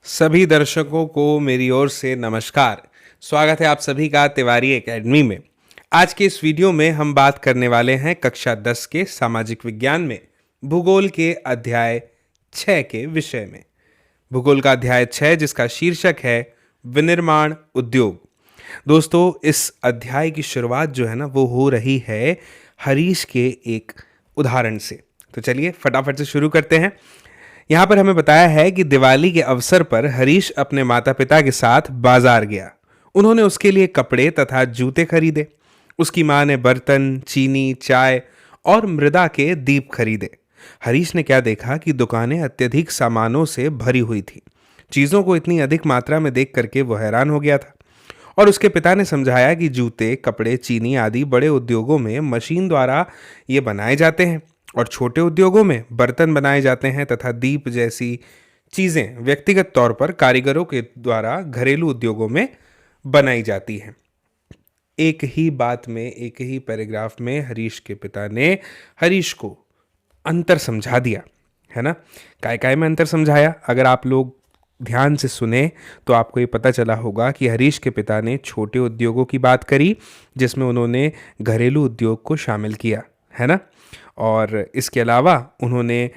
सभी दर्शकों को मेरी ओर से नमस्कार। स्वागत है आप सभी का तिवारी एकेडमी में। आज के इस वीडियो में हम बात करने वाले हैं कक्षा 10 के सामाजिक विज्ञान में भूगोल के अध्याय 6 के विषय में। भूगोल का अध्याय 6 जिसका शीर्षक है विनिर्माण उद्योग। दोस्तों, इस अध्याय की शुरुआत जो है ना वो हो रही है हरीश के एक उदाहरण से। तो चलिए फटाफट से शुरू करते हैं। यहाँ पर हमें बताया है कि दिवाली के अवसर पर हरीश अपने माता पिता के साथ बाजार गया। उन्होंने उसके लिए कपड़े तथा जूते खरीदे। उसकी माँ ने बर्तन, चीनी, चाय और मृदा के दीप खरीदे। हरीश ने क्या देखा कि दुकानें अत्यधिक सामानों से भरी हुई थी। चीज़ों को इतनी अधिक मात्रा में देख करके वो हैरान हो गया था और उसके पिता ने समझाया कि जूते, कपड़े, चीनी आदि बड़े उद्योगों में मशीन द्वारा ये बनाए जाते हैं और छोटे उद्योगों में बर्तन बनाए जाते हैं तथा दीप जैसी चीज़ें व्यक्तिगत तौर पर कारीगरों के द्वारा घरेलू उद्योगों में बनाई जाती हैं। एक ही बात में, एक ही पैराग्राफ में हरीश के पिता ने हरीश को अंतर समझा दिया, है ना। काय काय में अंतर समझाया, अगर आप लोग ध्यान से सुने तो आपको ये पता चला होगा कि हरीश के पिता ने छोटे उद्योगों की बात करी जिसमें उन्होंने घरेलू उद्योग को शामिल किया, है ना। और इसके अलावा उन्होंने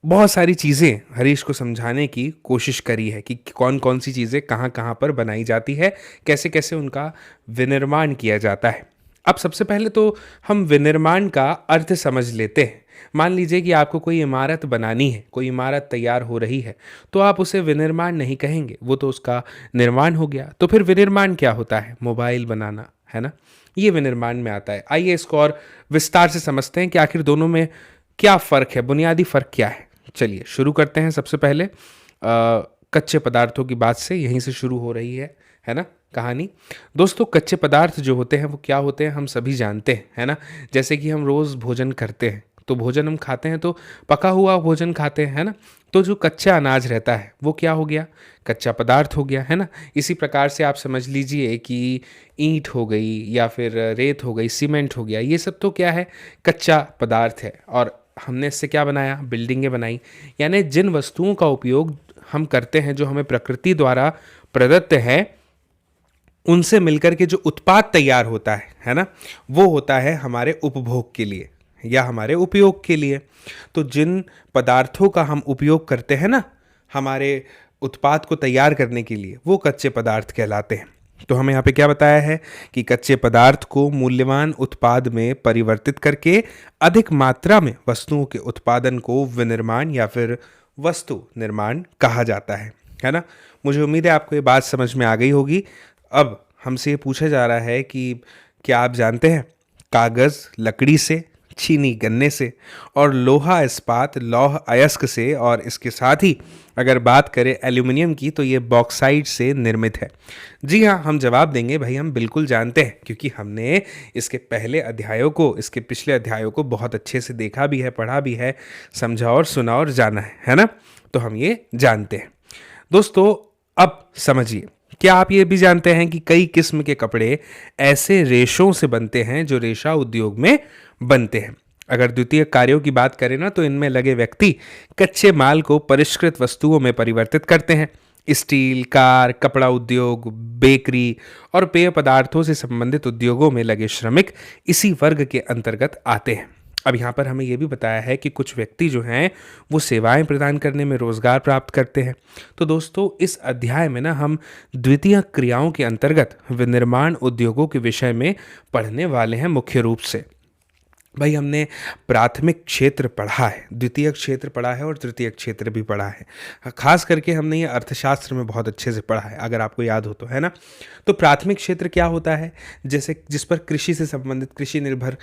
बहुत सारी चीज़ें हरीश को समझाने की कोशिश करी है कि कौन कौन सी चीज़ें कहाँ कहाँ पर बनाई जाती है, कैसे कैसे उनका विनिर्माण किया जाता है। अब सबसे पहले तो हम विनिर्माण का अर्थ समझ लेते हैं। मान लीजिए कि आपको कोई इमारत बनानी है, कोई इमारत तैयार हो रही है, तो आप उसे विनिर्माण नहीं कहेंगे, वो तो उसका निर्माण हो गया। तो फिर विनिर्माण क्या होता है? मोबाइल बनाना, है ना, ये विनिर्माण में आता है। आइए इसको और विस्तार से समझते हैं कि आखिर दोनों में क्या फ़र्क है, बुनियादी फ़र्क क्या है। चलिए शुरू करते हैं। सबसे पहले कच्चे पदार्थों की बात से, यहीं से शुरू हो रही है ना कहानी। दोस्तों, कच्चे पदार्थ जो होते हैं वो क्या होते हैं हम सभी जानते हैं, है ना। जैसे कि हम रोज़ भोजन करते हैं तो भोजन हम खाते हैं तो पका हुआ भोजन खाते हैं, है ना। तो जो कच्चा अनाज रहता है वो क्या हो गया? कच्चा पदार्थ हो गया, है ना। इसी प्रकार से आप समझ लीजिए कि ईंट हो गई या फिर रेत हो गई, सीमेंट हो गया, ये सब तो क्या है? कच्चा पदार्थ है। और हमने इससे क्या बनाया? बिल्डिंगें बनाई। यानी जिन वस्तुओं का उपयोग हम करते हैं जो हमें प्रकृति द्वारा प्रदत्त है, उनसे मिलकर के जो उत्पाद तैयार होता है ना, वो होता है हमारे उपभोग के लिए या हमारे उपयोग के लिए। तो जिन पदार्थों का हम उपयोग करते हैं ना हमारे उत्पाद को तैयार करने के लिए, वो कच्चे पदार्थ कहलाते हैं। तो हमें यहाँ पे क्या बताया है कि कच्चे पदार्थ को मूल्यवान उत्पाद में परिवर्तित करके अधिक मात्रा में वस्तुओं के उत्पादन को विनिर्माण या फिर वस्तु निर्माण कहा जाता है ना। मुझे उम्मीद है आपको ये बात समझ में आ गई होगी। अब हमसे ये पूछा जा रहा है कि क्या आप जानते हैं कागज़ लकड़ी से, चीनी गन्ने से और लोहा इस्पात लौह अयस्क से, और इसके साथ ही अगर बात करें एल्यूमिनियम की तो ये बॉक्साइट से निर्मित है। जी हाँ, हम जवाब देंगे भाई हम बिल्कुल जानते हैं, क्योंकि हमने इसके पहले अध्यायों को, इसके पिछले अध्यायों को बहुत अच्छे से देखा भी है, पढ़ा भी है, समझा और सुना और जाना है ना। तो हम ये जानते हैं। दोस्तों, अब समझिए, क्या आप ये भी जानते हैं कि कई किस्म के कपड़े ऐसे रेशों से बनते हैं जो रेशा उद्योग में बनते हैं। अगर द्वितीय कार्यों की बात करें ना तो इनमें लगे व्यक्ति कच्चे माल को परिष्कृत वस्तुओं में परिवर्तित करते हैं। स्टील, कार, कपड़ा उद्योग, बेकरी और पेय पदार्थों से संबंधित उद्योगों में लगे श्रमिक इसी वर्ग के अंतर्गत आते हैं। अब यहाँ पर हमें यह भी बताया है कि कुछ व्यक्ति जो हैं वो सेवाएं प्रदान करने में रोजगार प्राप्त करते हैं। तो दोस्तों, इस अध्याय में ना हम द्वितीय क्रियाओं के अंतर्गत विनिर्माण उद्योगों के विषय में पढ़ने वाले हैं मुख्य रूप से। भाई हमने प्राथमिक क्षेत्र पढ़ा है, द्वितीय क्षेत्र पढ़ा है और तृतीय क्षेत्र भी पढ़ा है। खास करके हमने ये अर्थशास्त्र में बहुत अच्छे से पढ़ा है, अगर आपको याद हो तो, है ना। तो प्राथमिक क्षेत्र क्या होता है? जैसे जिस पर कृषि से संबंधित, कृषि निर्भर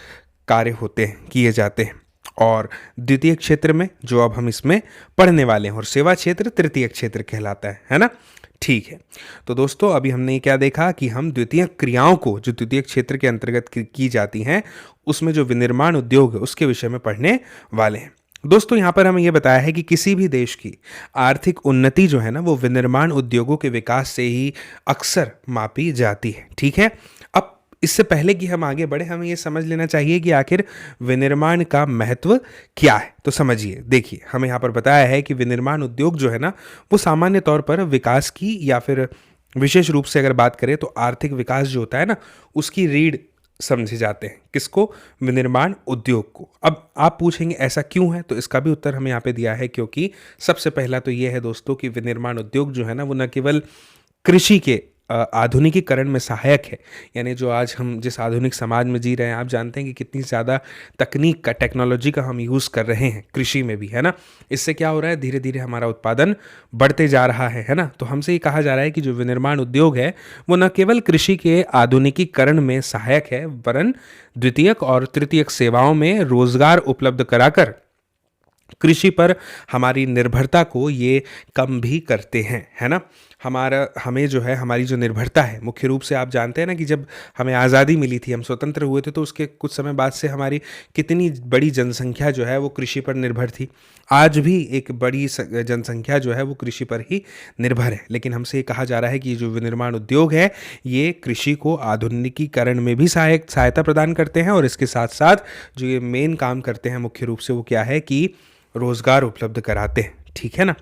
कार्य होते हैं, किए जाते हैं। और द्वितीय क्षेत्र में जो अब हम इसमें पढ़ने वाले हैं, और सेवा क्षेत्र तृतीय क्षेत्र कहलाता है ना। ठीक है। तो दोस्तों, अभी हमने क्या देखा कि हम द्वितीय क्रियाओं को जो द्वितीय क्षेत्र के अंतर्गत की जाती हैं, उसमें जो विनिर्माण उद्योग है उसके विषय में पढ़ने वाले हैं। दोस्तों, यहाँ पर हमें यह बताया है कि किसी भी देश की आर्थिक उन्नति जो है ना वो विनिर्माण उद्योगों के विकास से ही अक्सर मापी जाती है। ठीक है। अब इससे पहले कि हम आगे बढ़े, हमें ये समझ लेना चाहिए कि आखिर विनिर्माण का महत्व क्या है। तो समझिए, देखिए, हमें यहाँ पर बताया है कि विनिर्माण उद्योग जो है ना, वो सामान्य तौर पर विकास की या फिर विशेष रूप से अगर बात करें तो आर्थिक विकास जो होता है ना, उसकी रीढ़ समझे जाते हैं। किसको? विनिर्माण उद्योग को। अब आप पूछेंगे ऐसा क्यों है, तो इसका भी उत्तर हमें यहाँ पे दिया है, क्योंकि सबसे पहला तो ये है दोस्तों कि विनिर्माण उद्योग जो है ना, वो न केवल कृषि के आधुनिकीकरण में सहायक है। यानी जो आज हम जिस आधुनिक समाज में जी रहे हैं, आप जानते हैं कि कितनी ज़्यादा तकनीक का, टेक्नोलॉजी का हम यूज़ कर रहे हैं कृषि में भी, है ना। इससे क्या हो रहा है, धीरे धीरे हमारा उत्पादन बढ़ते जा रहा है ना। तो हमसे ये कहा जा रहा है कि जो विनिर्माण उद्योग है वो न केवल कृषि के आधुनिकीकरण में सहायक है, वरन द्वितीयक और तृतीयक सेवाओं में रोजगार उपलब्ध कराकर कृषि पर हमारी निर्भरता को ये कम भी करते हैं, है ना। हमें जो है, हमारी जो निर्भरता है, मुख्य रूप से आप जानते हैं ना कि जब हमें आज़ादी मिली थी, हम स्वतंत्र हुए थे, तो उसके कुछ समय बाद से हमारी कितनी बड़ी जनसंख्या जो है वो कृषि पर निर्भर थी। आज भी एक बड़ी जनसंख्या जो है वो कृषि पर ही निर्भर है। लेकिन हमसे ये कहा जा रहा है कि जो विनिर्माण उद्योग है ये कृषि को आधुनिकीकरण में भी सहायता प्रदान करते हैं, और इसके साथ साथ जो ये मेन काम करते हैं मुख्य रूप से, वो क्या है कि रोजगार उपलब्ध कराते हैं। ठीक है ना,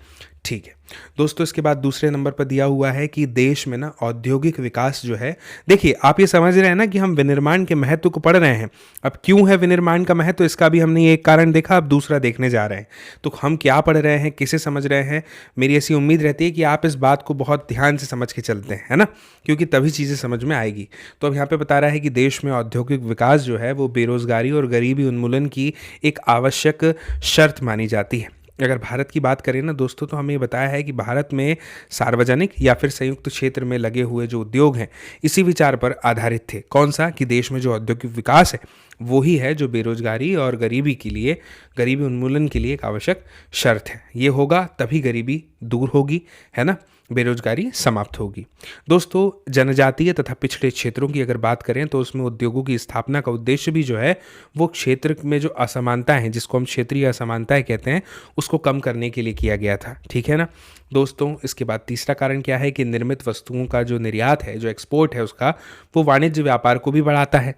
ठीक है दोस्तों। इसके बाद दूसरे नंबर पर दिया हुआ है कि देश में ना औद्योगिक विकास जो है, देखिए आप ये समझ रहे हैं ना कि हम विनिर्माण के महत्व को पढ़ रहे हैं। अब क्यों है विनिर्माण का महत्व, इसका भी हमने एक कारण देखा, अब दूसरा देखने जा रहे हैं। तो हम क्या पढ़ रहे हैं, किसे समझ रहे हैं, मेरी ऐसी उम्मीद रहती है कि आप इस बात को बहुत ध्यान से समझ के चलते हैं, है ना, क्योंकि तभी चीज़ें समझ में आएगी। तो अब यहाँ पे बता रहा है कि देश में औद्योगिक विकास जो है वो बेरोजगारी और गरीबी उन्मूलन की एक आवश्यक शर्त मानी जाती है। अगर भारत की बात करें ना दोस्तों, तो हमें बताया है कि भारत में सार्वजनिक या फिर संयुक्त क्षेत्र में लगे हुए जो उद्योग हैं, इसी विचार पर आधारित थे। कौन सा? कि देश में जो औद्योगिक विकास है वो ही है जो बेरोजगारी और गरीबी उन्मूलन के लिए एक आवश्यक शर्त है। ये होगा तभी गरीबी दूर होगी, है ना, बेरोजगारी समाप्त होगी। दोस्तों, जनजातीय तथा पिछड़े क्षेत्रों की अगर बात करें तो उसमें उद्योगों की स्थापना का उद्देश्य भी जो है वो क्षेत्र में जो असमानताएं हैं, जिसको हम क्षेत्रीय असमानताएं कहते हैं, उसको कम करने के लिए किया गया था। ठीक है ना दोस्तों। इसके बाद तीसरा कारण क्या है कि निर्मित वस्तुओं का जो निर्यात है, जो एक्सपोर्ट है उसका, वो वाणिज्य व्यापार को भी बढ़ाता है।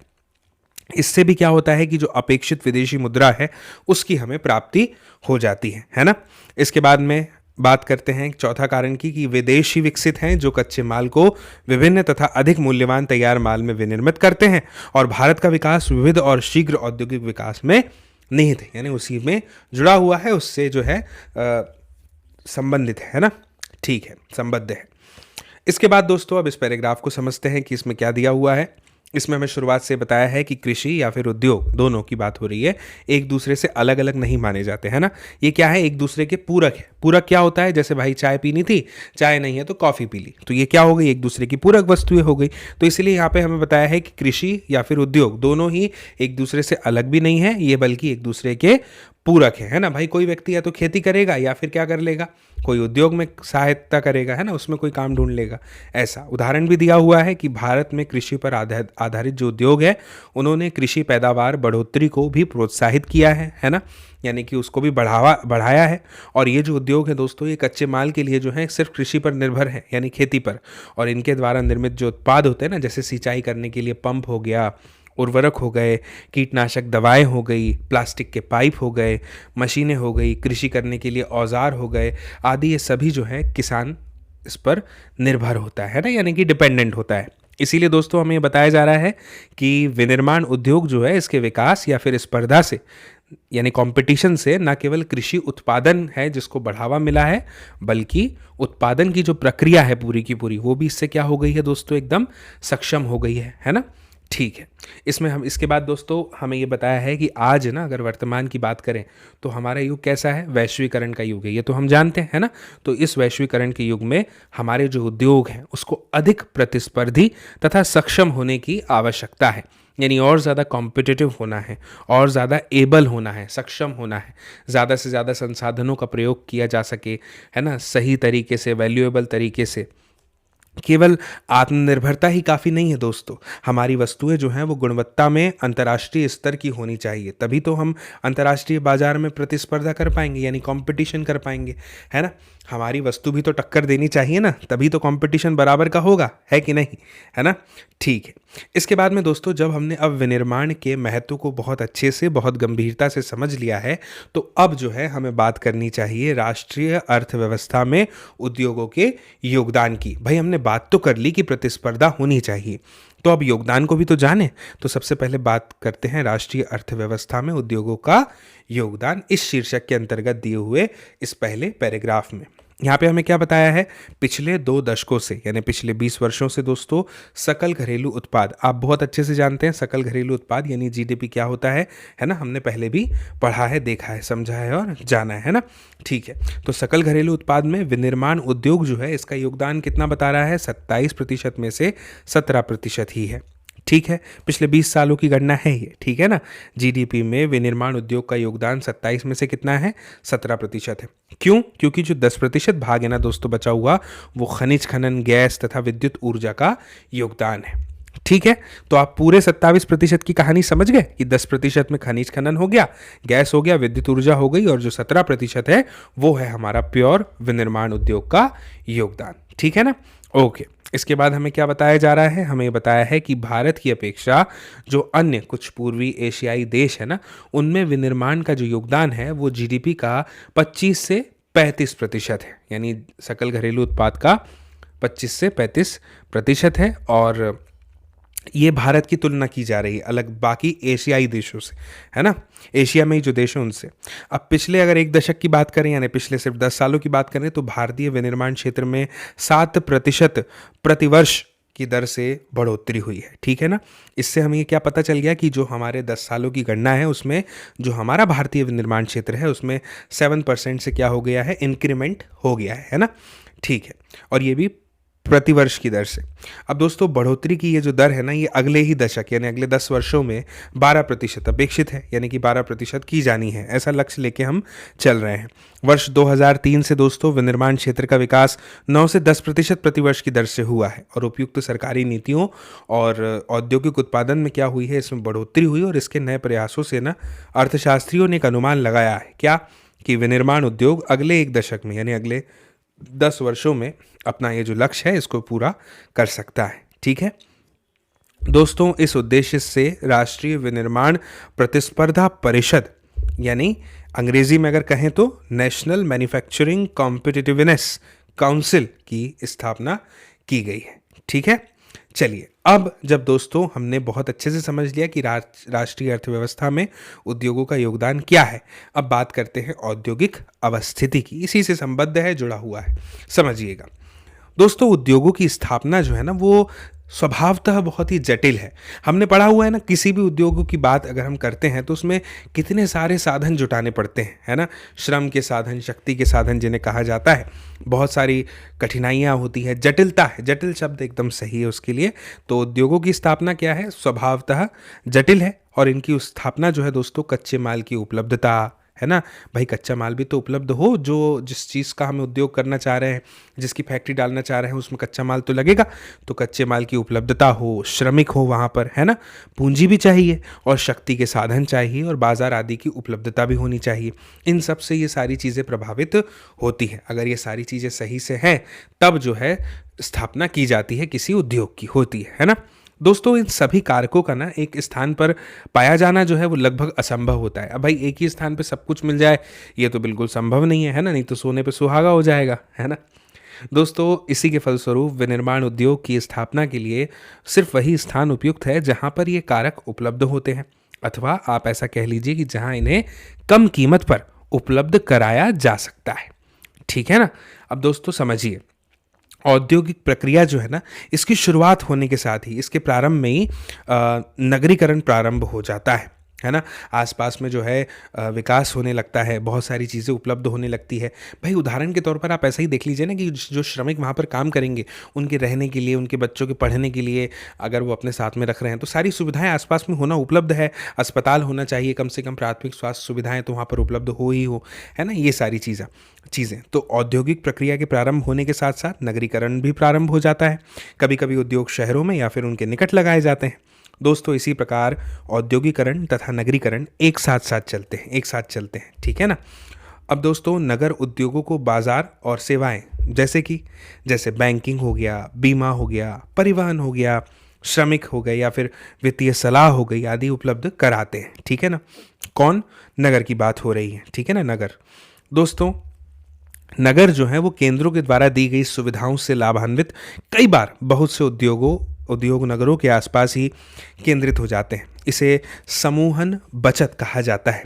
इससे भी क्या होता है कि जो अपेक्षित विदेशी मुद्रा है उसकी हमें प्राप्ति हो जाती है ना। इसके बाद में बात करते हैं चौथा कारण की, कि विदेशी विकसित हैं जो कच्चे माल को विभिन्न तथा अधिक मूल्यवान तैयार माल में विनिर्मित करते हैं, और भारत का विकास विविध और शीघ्र औद्योगिक विकास में निहित है, यानी उसी में जुड़ा हुआ है, उससे जो है संबंधित है ना। ठीक है, संबद्ध है। इसके बाद दोस्तों अब इस पैराग्राफ को समझते हैं कि इसमें क्या दिया हुआ है। इसमें हमें शुरुआत से बताया है कि कृषि या फिर उद्योग, दोनों की बात हो रही है, एक दूसरे से अलग अलग नहीं माने जाते, है ना। ये क्या है, एक दूसरे के पूरक है। पूरक क्या होता है, जैसे भाई चाय पीनी थी, चाय नहीं है तो कॉफ़ी पी ली, तो ये क्या हो गई, एक दूसरे की पूरक वस्तुएं हो गई। तो इसलिए यहाँ पे हमें बताया है कि कृषि या फिर उद्योग दोनों ही एक दूसरे से अलग भी नहीं है, ये बल्कि एक दूसरे के पूरक है ना। भाई कोई व्यक्ति या तो खेती करेगा या फिर क्या कर लेगा, कोई उद्योग में सहायता करेगा, है ना, उसमें कोई काम ढूंढ लेगा। ऐसा उदाहरण भी दिया हुआ है कि भारत में कृषि पर आधारित जो उद्योग है, उन्होंने कृषि पैदावार बढ़ोतरी को भी प्रोत्साहित किया है ना, यानी कि उसको भी बढ़ाया है। और ये जो उद्योग है दोस्तों, ये कच्चे माल के लिए जो है सिर्फ कृषि पर निर्भर है, यानी खेती पर, और इनके द्वारा निर्मित जो उत्पाद होते हैं ना, जैसे सिंचाई करने के लिए पंप हो गया, उर्वरक हो गए, कीटनाशक दवाएं हो गई, प्लास्टिक के पाइप हो गए, मशीनें हो गई, कृषि करने के लिए औजार हो गए आदि, ये सभी जो है किसान इस पर निर्भर होता है ना, यानी कि डिपेंडेंट होता है। इसीलिए दोस्तों हमें बताया जा रहा है कि विनिर्माण उद्योग जो है, इसके विकास या फिर स्पर्धा से, यानी कंपटीशन से, न केवल कृषि उत्पादन है जिसको बढ़ावा मिला है, बल्कि उत्पादन की जो प्रक्रिया है पूरी की पूरी, वो भी इससे क्या हो गई है दोस्तों, एकदम सक्षम हो गई है ना। ठीक है, इसमें हम इसके बाद दोस्तों हमें ये बताया है कि आज ना, अगर वर्तमान की बात करें तो हमारा युग कैसा है, वैश्वीकरण का युग है, ये तो हम जानते हैं, है ना। तो इस वैश्वीकरण के युग में हमारे जो उद्योग हैं उसको अधिक प्रतिस्पर्धी तथा सक्षम होने की आवश्यकता है, यानी और ज़्यादा कॉम्पिटिटिव होना है, और ज़्यादा एबल होना है, सक्षम होना है, ज़्यादा से ज़्यादा संसाधनों का प्रयोग किया जा सके, है ना, सही तरीके से, वैल्यूएबल तरीके से। केवल आत्मनिर्भरता ही काफ़ी नहीं है दोस्तों, हमारी वस्तुएं जो हैं वो गुणवत्ता में अंतर्राष्ट्रीय स्तर की होनी चाहिए, तभी तो हम अंतर्राष्ट्रीय बाजार में प्रतिस्पर्धा कर पाएंगे, यानी कंपटीशन कर पाएंगे, है ना। हमारी वस्तु भी तो टक्कर देनी चाहिए ना, तभी तो कंपटीशन बराबर का होगा, है कि नहीं, है ना। ठीक है। इसके बाद में दोस्तों, जब हमने अब विनिर्माण के महत्व को बहुत अच्छे से, बहुत गंभीरता से समझ लिया है, तो अब जो है हमें बात करनी चाहिए राष्ट्रीय अर्थव्यवस्था में उद्योगों के योगदान की। भाई हमने बात तो कर ली कि प्रतिस्पर्धा होनी चाहिए, तो अब योगदान को भी तो जाने। तो सबसे पहले बात करते हैं राष्ट्रीय अर्थव्यवस्था में उद्योगों का योगदान, इस शीर्षक के अंतर्गत दिए हुए इस पहले पैराग्राफ में। यहाँ पे हमें क्या बताया है, पिछले 2 दशकों से यानी पिछले 20 वर्षों से दोस्तों, सकल घरेलू उत्पाद, आप बहुत अच्छे से जानते हैं सकल घरेलू उत्पाद यानी जीडीपी क्या होता है ना, हमने पहले भी पढ़ा है, देखा है, समझा है और जाना है ना। ठीक है। तो सकल घरेलू उत्पाद में विनिर्माण उद्योग जो है, इसका योगदान कितना बता रहा है, 27% में से 17% ही है। ठीक है, पिछले 20 सालों की गणना है ये, ठीक है ना। जीडीपी में विनिर्माण उद्योग का योगदान 27 में से कितना है, 17% है। क्यों? क्योंकि जो 10% भाग है ना दोस्तों बचा हुआ, वो खनिज खनन, गैस तथा विद्युत ऊर्जा का योगदान है। ठीक है, तो आप पूरे 27% की कहानी समझ गए कि 10% में खनिज खनन हो गया, गैस हो गया, विद्युत ऊर्जा हो गई, और जो 17% है वो है हमारा प्योर विनिर्माण उद्योग का योगदान। ठीक है ना। ओके। इसके बाद हमें क्या बताया जा रहा है, हमें बताया है कि भारत की अपेक्षा जो अन्य कुछ पूर्वी एशियाई देश है ना, उनमें विनिर्माण का जो योगदान है वो जीडीपी का 25 से 35% है, यानी सकल घरेलू उत्पाद का 25 से 35% है। और ये भारत की तुलना की जा रही है अलग बाकी एशियाई देशों से, है ना, एशिया में ही जो देश हैं उनसे। अब पिछले अगर 1 दशक की बात करें यानी पिछले सिर्फ 10 सालों की बात करें, तो भारतीय विनिर्माण क्षेत्र में 7% प्रतिवर्ष की दर से बढ़ोतरी हुई है। ठीक है ना। इससे हमें ये क्या पता चल गया कि जो हमारे 10 सालों की गणना है उसमें जो हमारा भारतीय विनिर्माण क्षेत्र है उसमें 7% से क्या हो गया है, इंक्रीमेंट हो गया है ना। ठीक है, और ये भी प्रतिवर्ष की दर से। अब दोस्तों बढ़ोतरी की ये जो दर है ना, ये अगले ही दशक यानी अगले 10 वर्षों में 12% अपेक्षित है, यानी कि 12% की जानी है, ऐसा लक्ष्य लेके हम चल रहे हैं। वर्ष 2003 से दोस्तों विनिर्माण क्षेत्र का विकास 9 से 10% प्रतिवर्ष की दर से हुआ है, और उपयुक्त सरकारी नीतियों और औद्योगिक उत्पादन में क्या हुई है, इसमें बढ़ोतरी हुई। और इसके नए प्रयासों से ना अर्थशास्त्रियों ने एक अनुमान लगाया है क्या, कि विनिर्माण उद्योग अगले 1 दशक में यानी अगले 10 वर्षों में अपना ये जो लक्ष्य है इसको पूरा कर सकता है। ठीक है दोस्तों, इस उद्देश्य से राष्ट्रीय विनिर्माण प्रतिस्पर्धा परिषद यानी अंग्रेजी में अगर कहें तो नेशनल मैन्युफैक्चरिंग कॉम्पिटिटिवनेस काउंसिल की स्थापना की गई है। ठीक है, चलिए अब जब दोस्तों हमने बहुत अच्छे से समझ लिया कि राष्ट्रीय अर्थव्यवस्था में उद्योगों का योगदान क्या है, अब बात करते हैं औद्योगिक अवस्थिति की, इसी से संबद्ध है, जुड़ा हुआ है, समझिएगा दोस्तों। उद्योगों की स्थापना जो है ना वो स्वभावतः बहुत ही जटिल है। हमने पढ़ा हुआ है ना, किसी भी उद्योगों की बात अगर हम करते हैं तो उसमें कितने सारे साधन जुटाने पड़ते हैं, है ना, श्रम के साधन, शक्ति के साधन जिन्हें कहा जाता है, बहुत सारी कठिनाइयाँ होती है, जटिलता है, जटिल शब्द एकदम सही है उसके लिए। तो उद्योगों की स्थापना क्या है, स्वभावतः जटिल है, और इनकी स्थापना जो है दोस्तों कच्चे माल की उपलब्धता, है ना, भाई कच्चा माल भी तो उपलब्ध हो, जो जिस चीज़ का हम उद्योग करना चाह रहे हैं, जिसकी फैक्ट्री डालना चाह रहे हैं उसमें कच्चा माल तो लगेगा, तो कच्चे माल की उपलब्धता हो, श्रमिक हो वहाँ पर, है ना, पूंजी भी चाहिए और शक्ति के साधन चाहिए और बाजार आदि की उपलब्धता भी होनी चाहिए। इन सब से ये सारी चीज़ें प्रभावित होती हैं। अगर ये सारी चीज़ें सही से हैं तब जो है स्थापना की जाती है, किसी उद्योग की होती है ना दोस्तों। इन सभी कारकों का ना एक स्थान पर पाया जाना जो है वो लगभग असंभव होता है। अब भाई एक ही स्थान पे सब कुछ मिल जाए ये तो बिल्कुल संभव नहीं है ना, नहीं तो सोने पे सुहागा हो जाएगा, है ना दोस्तों। इसी के फलस्वरूप विनिर्माण उद्योग की स्थापना के लिए सिर्फ वही स्थान उपयुक्त है जहां पर ये कारक उपलब्ध होते हैं, अथवा आप ऐसा कह लीजिए कि जहां इन्हें कम कीमत पर उपलब्ध कराया जा सकता है। ठीक है ना। अब दोस्तों समझिए, औद्योगिक प्रक्रिया जो है ना, इसकी शुरुआत होने के साथ ही इसके प्रारंभ में ही नगरीकरण प्रारंभ हो जाता है ना। आसपास में जो है विकास होने लगता है, बहुत सारी चीज़ें उपलब्ध होने लगती है। भाई उदाहरण के तौर पर आप ऐसा ही देख लीजिए ना कि जो श्रमिक वहाँ पर काम करेंगे, उनके रहने के लिए, उनके बच्चों के पढ़ने के लिए अगर वो अपने साथ में रख रहे हैं तो सारी सुविधाएं आसपास में होना उपलब्ध है। अस्पताल होना चाहिए, कम से कम प्राथमिक स्वास्थ्य सुविधाएं तो वहाँ पर उपलब्ध हो ही हो, है ना, ये सारी चीज़ें। तो औद्योगिक प्रक्रिया के प्रारंभ होने के साथ साथ नगरीकरण भी प्रारंभ हो जाता है। कभी कभी उद्योग शहरों में या फिर उनके निकट लगाए जाते हैं दोस्तों। इसी प्रकार औद्योगिकरण तथा नगरीकरण एक साथ चलते हैं। ठीक है ना। अब दोस्तों नगर उद्योगों को बाजार और सेवाएं जैसे बैंकिंग हो गया, बीमा हो गया, परिवहन हो गया, श्रमिक हो गए या फिर वित्तीय सलाह हो गई आदि उपलब्ध कराते हैं। ठीक है ना। कौन? नगर की बात हो रही है। ठीक है ना। नगर दोस्तों, नगर जो है वो केंद्रों के द्वारा दी गई सुविधाओं से लाभान्वित कई बार बहुत से उद्योग नगरों के आसपास ही केंद्रित हो जाते हैं। इसे समूहन बचत कहा जाता है।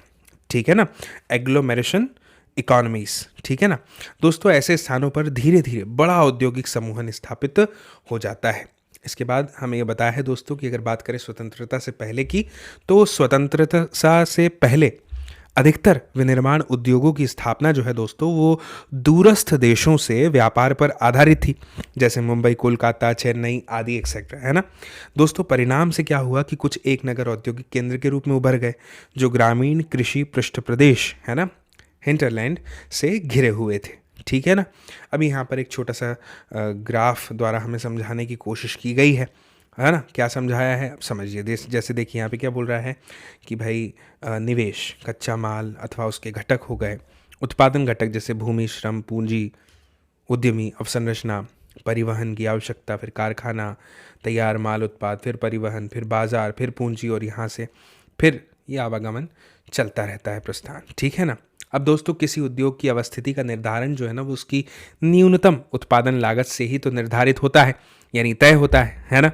ठीक है ना। Agglomeration economies. ठीक है ना दोस्तों, ऐसे स्थानों पर धीरे धीरे बड़ा औद्योगिक समूहन स्थापित हो जाता है। इसके बाद हमें यह बताया है दोस्तों कि अगर बात करें स्वतंत्रता से पहले की, तो स्वतंत्रता से पहले अधिकतर विनिर्माण उद्योगों की स्थापना जो है दोस्तों वो दूरस्थ देशों से व्यापार पर आधारित थी, जैसे मुंबई, कोलकाता, चेन्नई आदि एक्सेट्रा। है ना दोस्तों। परिणाम से क्या हुआ कि कुछ एक नगर औद्योगिक केंद्र के रूप में उभर गए जो ग्रामीण कृषि पृष्ठ प्रदेश, है ना, हिंटरलैंड से घिरे हुए थे। ठीक है ना। अभी यहाँ पर एक छोटा सा ग्राफ द्वारा हमें समझाने की कोशिश की गई है ना। क्या समझाया है अब समझिए। जैसे देखिए यहाँ पे क्या बोल रहा है कि भाई निवेश, कच्चा माल अथवा उसके घटक हो गए, उत्पादन घटक जैसे भूमि, श्रम, पूंजी, उद्यमी, अवसंरचना, परिवहन की आवश्यकता, फिर कारखाना, तैयार माल उत्पाद, फिर परिवहन, फिर बाजार, फिर पूंजी और यहाँ से फिर ये आवागमन चलता रहता है, प्रस्थान। ठीक है ना। अब दोस्तों किसी उद्योग की अवस्थिति का निर्धारण जो है ना वो उसकी न्यूनतम उत्पादन लागत से ही तो निर्धारित होता है, यानी तय होता है ना।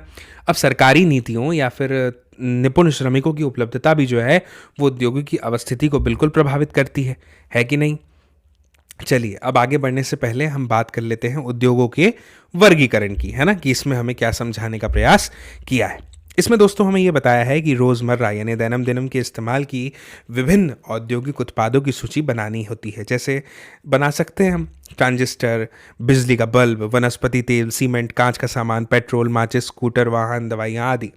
अब सरकारी नीतियों या फिर निपुण श्रमिकों की उपलब्धता भी जो है वो उद्योगों की अवस्थिति को बिल्कुल प्रभावित करती है कि नहीं। चलिए अब आगे बढ़ने से पहले हम बात कर लेते हैं उद्योगों के वर्गीकरण की, है ना, कि इसमें हमें क्या समझाने का प्रयास किया है। इसमें दोस्तों हमें ये बताया है कि रोज़मर्रा यानी दैनम दिनम के इस्तेमाल की विभिन्न औद्योगिक उत्पादों की सूची बनानी होती है। जैसे बना सकते हैं हम ट्रांजिस्टर, बिजली का बल्ब, वनस्पति तेल, सीमेंट, कांच का सामान, पेट्रोल, माचिस, स्कूटर, वाहन, दवाइयाँ आदि।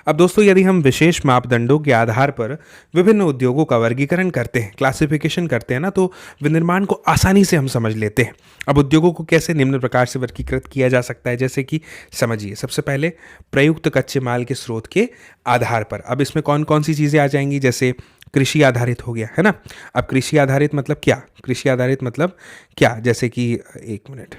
अब दोस्तों यदि हम विशेष मापदंडों के आधार पर विभिन्न उद्योगों का वर्गीकरण करते हैं, क्लासिफिकेशन करते हैं ना, तो विनिर्माण को आसानी से हम समझ लेते हैं। अब उद्योगों को कैसे निम्न प्रकार से वर्गीकृत किया जा सकता है, जैसे कि समझिए सबसे पहले प्रयुक्त कच्चे माल के स्रोत के आधार पर। अब इसमें कौन कौन सी चीज़ें आ जाएंगी, जैसे कृषि आधारित हो गया, है ना। अब कृषि आधारित मतलब क्या? कृषि आधारित मतलब क्या? जैसे कि एक मिनट,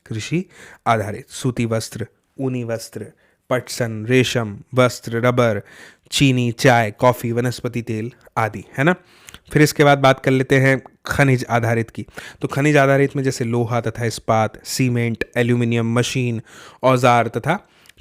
कृषि आधारित सूती वस्त्र, ऊनी वस्त्र, पटसन, रेशम वस्त्र, रबर, चीनी, चाय, कॉफ़ी, वनस्पति तेल आदि, है ना। फिर इसके बाद बात कर लेते हैं खनिज आधारित की। तो खनिज आधारित में जैसे लोहा तथा इस्पात, सीमेंट, एल्यूमिनियम, मशीन, औजार तथा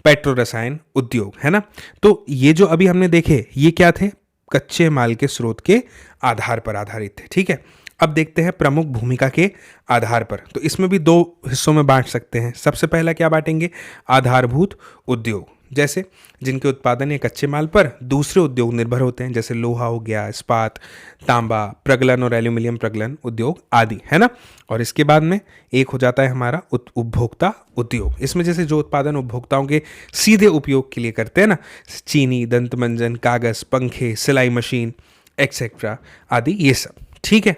पेट्रो रसायन उद्योग, है ना। तो ये जो अभी हमने देखे ये क्या थे? कच्चे माल के स्रोत के आधार पर आधारित थे। ठीक है। अब देखते हैं प्रमुख भूमिका के आधार पर। तो इसमें भी दो हिस्सों में बांट सकते हैं। सबसे पहला क्या बांटेंगे? आधारभूत उद्योग, जैसे जिनके उत्पादन या कच्चे माल पर दूसरे उद्योग निर्भर होते हैं, जैसे लोहा हो गया, इस्पात, तांबा, प्रगलन और एल्यूमिनियम प्रगलन उद्योग आदि, है ना। और इसके बाद में एक हो जाता है हमारा उपभोक्ता उद्योग। इसमें जैसे जो उत्पादन उपभोक्ताओं के सीधे उपयोग के लिए करते हैं ना, चीनी, दंत मंजन, कागज़, पंखे, सिलाई मशीन एक्सेट्रा आदि, ये सब। ठीक है।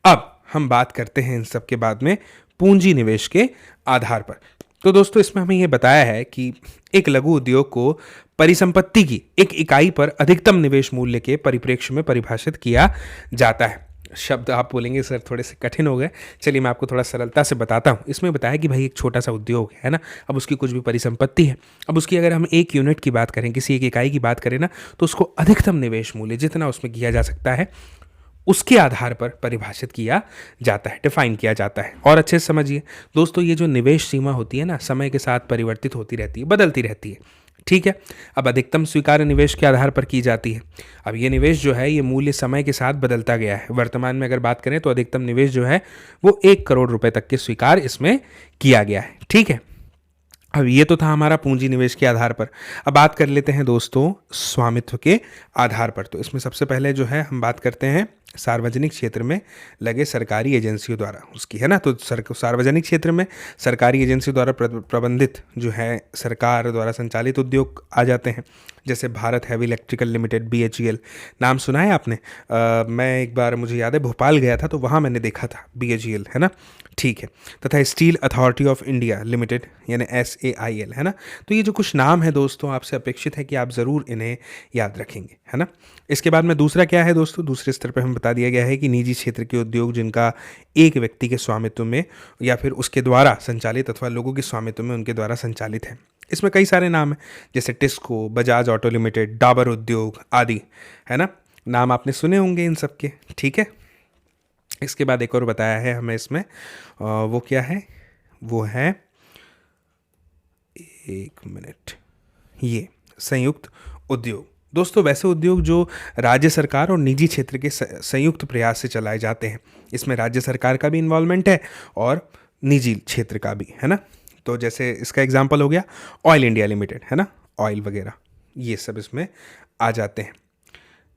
अब हम बात करते हैं इन सब के बाद में पूंजी निवेश के आधार पर। तो दोस्तों इसमें हमें यह बताया है कि एक लघु उद्योग को परिसंपत्ति की एक इकाई पर अधिकतम निवेश मूल्य के परिप्रेक्ष्य में परिभाषित किया जाता है। शब्द आप बोलेंगे सर थोड़े से कठिन हो गए, चलिए मैं आपको थोड़ा सरलता से बताता हूँ। इसमें बताया कि भाई एक छोटा सा उद्योग है ना, अब उसकी कुछ भी परिसंपत्ति है, अब उसकी अगर हम एक यूनिट की बात करें, किसी एक इकाई की बात करें ना, तो उसको अधिकतम निवेश मूल्य जितना उसमें किया जा सकता है उसके आधार पर परिभाषित किया जाता है, डिफाइन किया जाता है। और अच्छे से समझिए दोस्तों, ये जो निवेश सीमा होती है ना, समय के साथ परिवर्तित होती रहती है, बदलती रहती है। ठीक है। अब अधिकतम स्वीकार्य निवेश के आधार पर की जाती है। अब ये निवेश जो है ये मूल्य समय के साथ बदलता गया है। वर्तमान में अगर बात करें तो अधिकतम निवेश जो है वो 1 करोड़ रुपए तक के स्वीकार इसमें किया गया है। ठीक है। अब ये तो था हमारा पूंजी निवेश के आधार पर। अब बात कर लेते हैं दोस्तों स्वामित्व के आधार पर। तो इसमें सबसे पहले जो है हम बात करते हैं सार्वजनिक क्षेत्र में लगे सरकारी एजेंसियों द्वारा उसकी, है ना। तो सार्वजनिक क्षेत्र में सरकारी एजेंसियों द्वारा प्रबंधित जो है सरकार द्वारा संचालित उद्योग आ जाते हैं, जैसे Bharat heavy electrical limited, BHEL। नाम सुना है आपने? मैं एक बार, मुझे याद है, भोपाल गया था तो वहाँ मैंने देखा था BHEL, है ना। ठीक है, तथा steel authority of India limited यानी SAIL, है ना। तो ये जो कुछ नाम है दोस्तों, आपसे अपेक्षित है कि आप ज़रूर इन्हें याद रखेंगे, है ना। इसके बाद में दूसरा क्या है दोस्तों, दूसरे स्तर पर हमें बता दिया गया है कि निजी क्षेत्र के उद्योग जिनका एक व्यक्ति के स्वामित्व में या फिर उसके द्वारा संचालित अथवा लोगों के स्वामित्व में उनके द्वारा संचालित है। इसमें कई सारे नाम हैं, जैसे टिस्को, बजाज ऑटो लिमिटेड, डाबर उद्योग आदि, है ना। नाम आपने सुने होंगे इन सब के, ठीक है। इसके बाद एक और बताया है हमें इसमें, वो क्या है, वो है, एक मिनट, ये संयुक्त उद्योग। दोस्तों वैसे उद्योग जो राज्य सरकार और निजी क्षेत्र के संयुक्त प्रयास से चलाए जाते हैं, इसमें राज्य सरकार का भी इन्वॉल्वमेंट है और निजी क्षेत्र का भी, है ना। तो जैसे इसका एग्जांपल हो गया ऑयल इंडिया लिमिटेड, है ना, ऑयल वगैरह ये सब इसमें आ जाते हैं।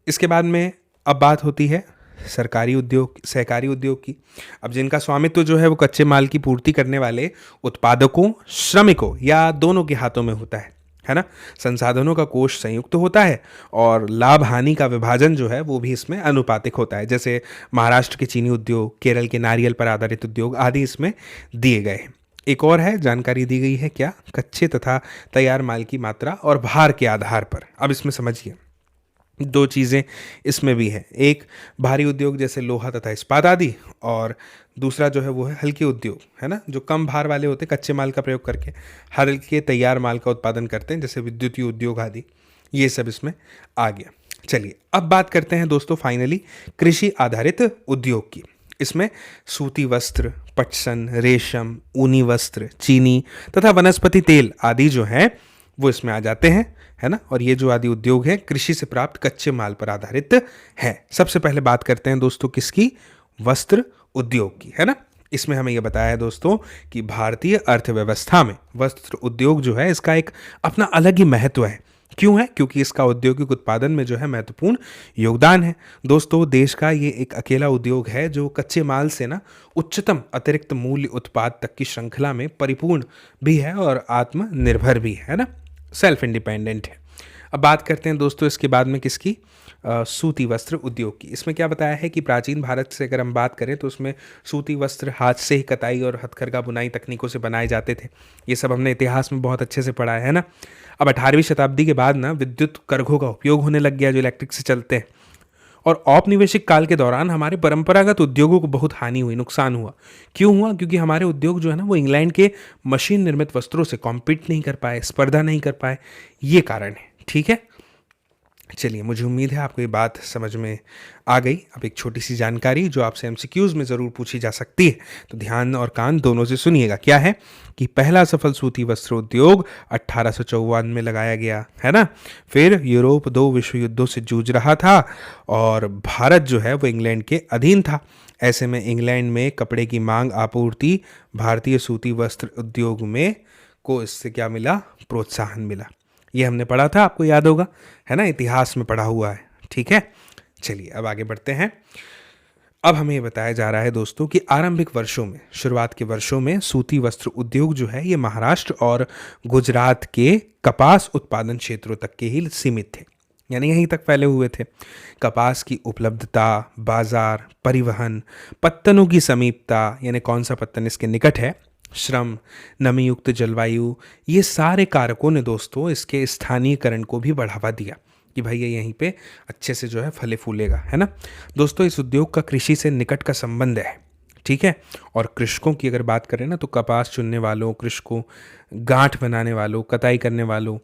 इसके बाद में अब बात होती है सरकारी उद्योग, सहकारी उद्योग की। अब जिनका स्वामित्व जो है वो कच्चे माल की पूर्ति करने वाले उत्पादकों, श्रमिकों या दोनों के हाथों में होता है ना। संसाधनों का कोष संयुक्त होता है और लाभ हानि का विभाजन जो है वो भी इसमें अनुपातिक होता है। जैसे महाराष्ट्र के चीनी उद्योग, केरल के नारियल पर आधारित उद्योग आदि इसमें दिए गए हैं। एक और है जानकारी दी गई है, क्या, कच्चे तथा तैयार माल की मात्रा और भार के आधार पर। अब इसमें समझिए दो चीज़ें इसमें भी है, एक भारी उद्योग जैसे लोहा तथा इस्पात आदि, और दूसरा जो है वो है हल्के उद्योग, है ना, जो कम भार वाले होते हैं, कच्चे माल का प्रयोग करके हल्के तैयार माल का उत्पादन करते हैं, जैसे विद्युतीय उद्योग आदि। ये सब इसमें आ गया। चलिए अब बात करते हैं दोस्तों फाइनली कृषि आधारित उद्योग की। इसमें सूती वस्त्र, पटसन, रेशम, ऊनी वस्त्र, चीनी तथा वनस्पति तेल आदि जो हैं वो इसमें आ जाते हैं, है ना। और ये जो आदि उद्योग है कृषि से प्राप्त कच्चे माल पर आधारित है। सबसे पहले बात करते हैं दोस्तों किसकी, वस्त्र उद्योग की, है ना। इसमें हमें यह बताया है दोस्तों कि भारतीय अर्थव्यवस्था में वस्त्र उद्योग जो है इसका एक अपना अलग ही महत्व है। क्यों है, क्योंकि इसका औद्योगिक उत्पादन में जो है महत्वपूर्ण योगदान है। दोस्तों देश का ये एक अकेला उद्योग है जो कच्चे माल से ना उच्चतम अतिरिक्त मूल्य उत्पाद तक की श्रृंखला में परिपूर्ण भी है और आत्मनिर्भर भी है ना, सेल्फ इंडिपेंडेंट है। अब बात करते हैं दोस्तों इसके बाद में किसकी, सूती वस्त्र उद्योग की। इसमें क्या बताया है कि प्राचीन भारत से अगर हम बात करें तो उसमें सूती वस्त्र हाथ से ही कताई और हथकरघा बुनाई तकनीकों से बनाए जाते थे। ये सब हमने इतिहास में बहुत अच्छे से पढ़ा है ना। अब 18वीं शताब्दी के बाद ना विद्युत करघों का उपयोग होने लग गया जो इलेक्ट्रिक से चलते हैं, और औपनिवेशिक काल के दौरान हमारे परंपरागत उद्योगों को बहुत हानि हुई, नुकसान हुआ। क्यों हुआ, क्योंकि हमारे उद्योग जो है ना वो इंग्लैंड के मशीन निर्मित वस्त्रों से कॉम्पीट नहीं कर पाए, स्पर्धा नहीं कर पाए, ये कारण है, ठीक है। चलिए मुझे उम्मीद है आपको ये बात समझ में आ गई। अब एक छोटी सी जानकारी जो आपसे MCQs में ज़रूर पूछी जा सकती है, तो ध्यान और कान दोनों से सुनिएगा। क्या है कि पहला सफल सूती वस्त्र उद्योग 1854 में लगाया गया, है ना। फिर यूरोप 2 विश्व युद्धों से जूझ रहा था और भारत जो है वो इंग्लैंड के अधीन था। ऐसे में इंग्लैंड में कपड़े की मांग आपूर्ति भारतीय सूती वस्त्र उद्योग में को इससे क्या मिला, प्रोत्साहन मिला। ये हमने पढ़ा था, आपको याद होगा, है ना, इतिहास में पढ़ा हुआ है, ठीक है। चलिए अब आगे बढ़ते हैं। अब हमें ये बताया जा रहा है दोस्तों कि आरंभिक वर्षों में, शुरुआत के वर्षों में सूती वस्त्र उद्योग जो है ये महाराष्ट्र और गुजरात के कपास उत्पादन क्षेत्रों तक के ही सीमित थे, यानी यहीं तक फैले हुए थे। कपास की उपलब्धता, बाजार, परिवहन, पत्तनों की समीपता, यानी कौन सा पत्तन इसके निकट है, श्रम, नमी युक्त जलवायु, ये सारे कारकों ने दोस्तों इसके स्थानीयकरण को भी बढ़ावा दिया कि भाई ये यहीं पे अच्छे से जो है फले फूलेगा, है ना। दोस्तों इस उद्योग का कृषि से निकट का संबंध है, ठीक है। और कृषकों की अगर बात करें ना तो कपास चुनने वालों, कृषकों, गांठ बनाने वालों, कताई करने वालों,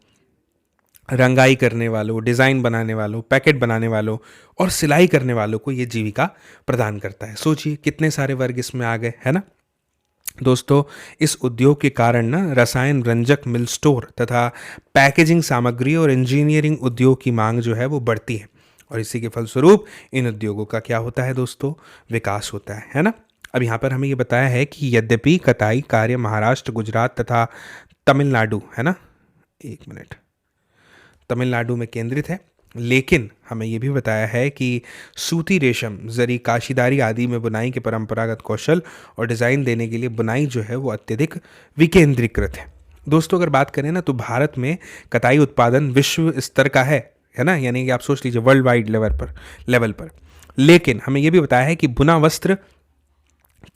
रंगाई करने वालों, डिज़ाइन बनाने वालों, पैकेट बनाने वालों और सिलाई करने वालों को ये जीविका प्रदान करता है। सोचिए कितने सारे वर्ग इसमें आ गए, है ना। दोस्तों इस उद्योग के कारण ना रसायन, रंजक, मिल स्टोर तथा पैकेजिंग सामग्री और इंजीनियरिंग उद्योग की मांग जो है वो बढ़ती है, और इसी के फलस्वरूप इन उद्योगों का क्या होता है दोस्तों, विकास होता है ना। अब यहाँ पर हमें ये बताया है कि यद्यपि कताई कार्य महाराष्ट्र, गुजरात तथा तमिलनाडु, है ना, एक मिनट, तमिलनाडु में केंद्रित है, लेकिन हमें यह भी बताया है कि सूती, रेशम, जरी, काशीदारी आदि में बुनाई के परंपरागत कौशल और डिज़ाइन देने के लिए बुनाई जो है वो अत्यधिक विकेंद्रीकृत है। दोस्तों अगर बात करें ना तो भारत में कताई उत्पादन विश्व स्तर का है ना, यानी कि आप सोच लीजिए वर्ल्ड वाइड लेवल पर। लेकिन हमें यह भी बताया है कि बुना वस्त्र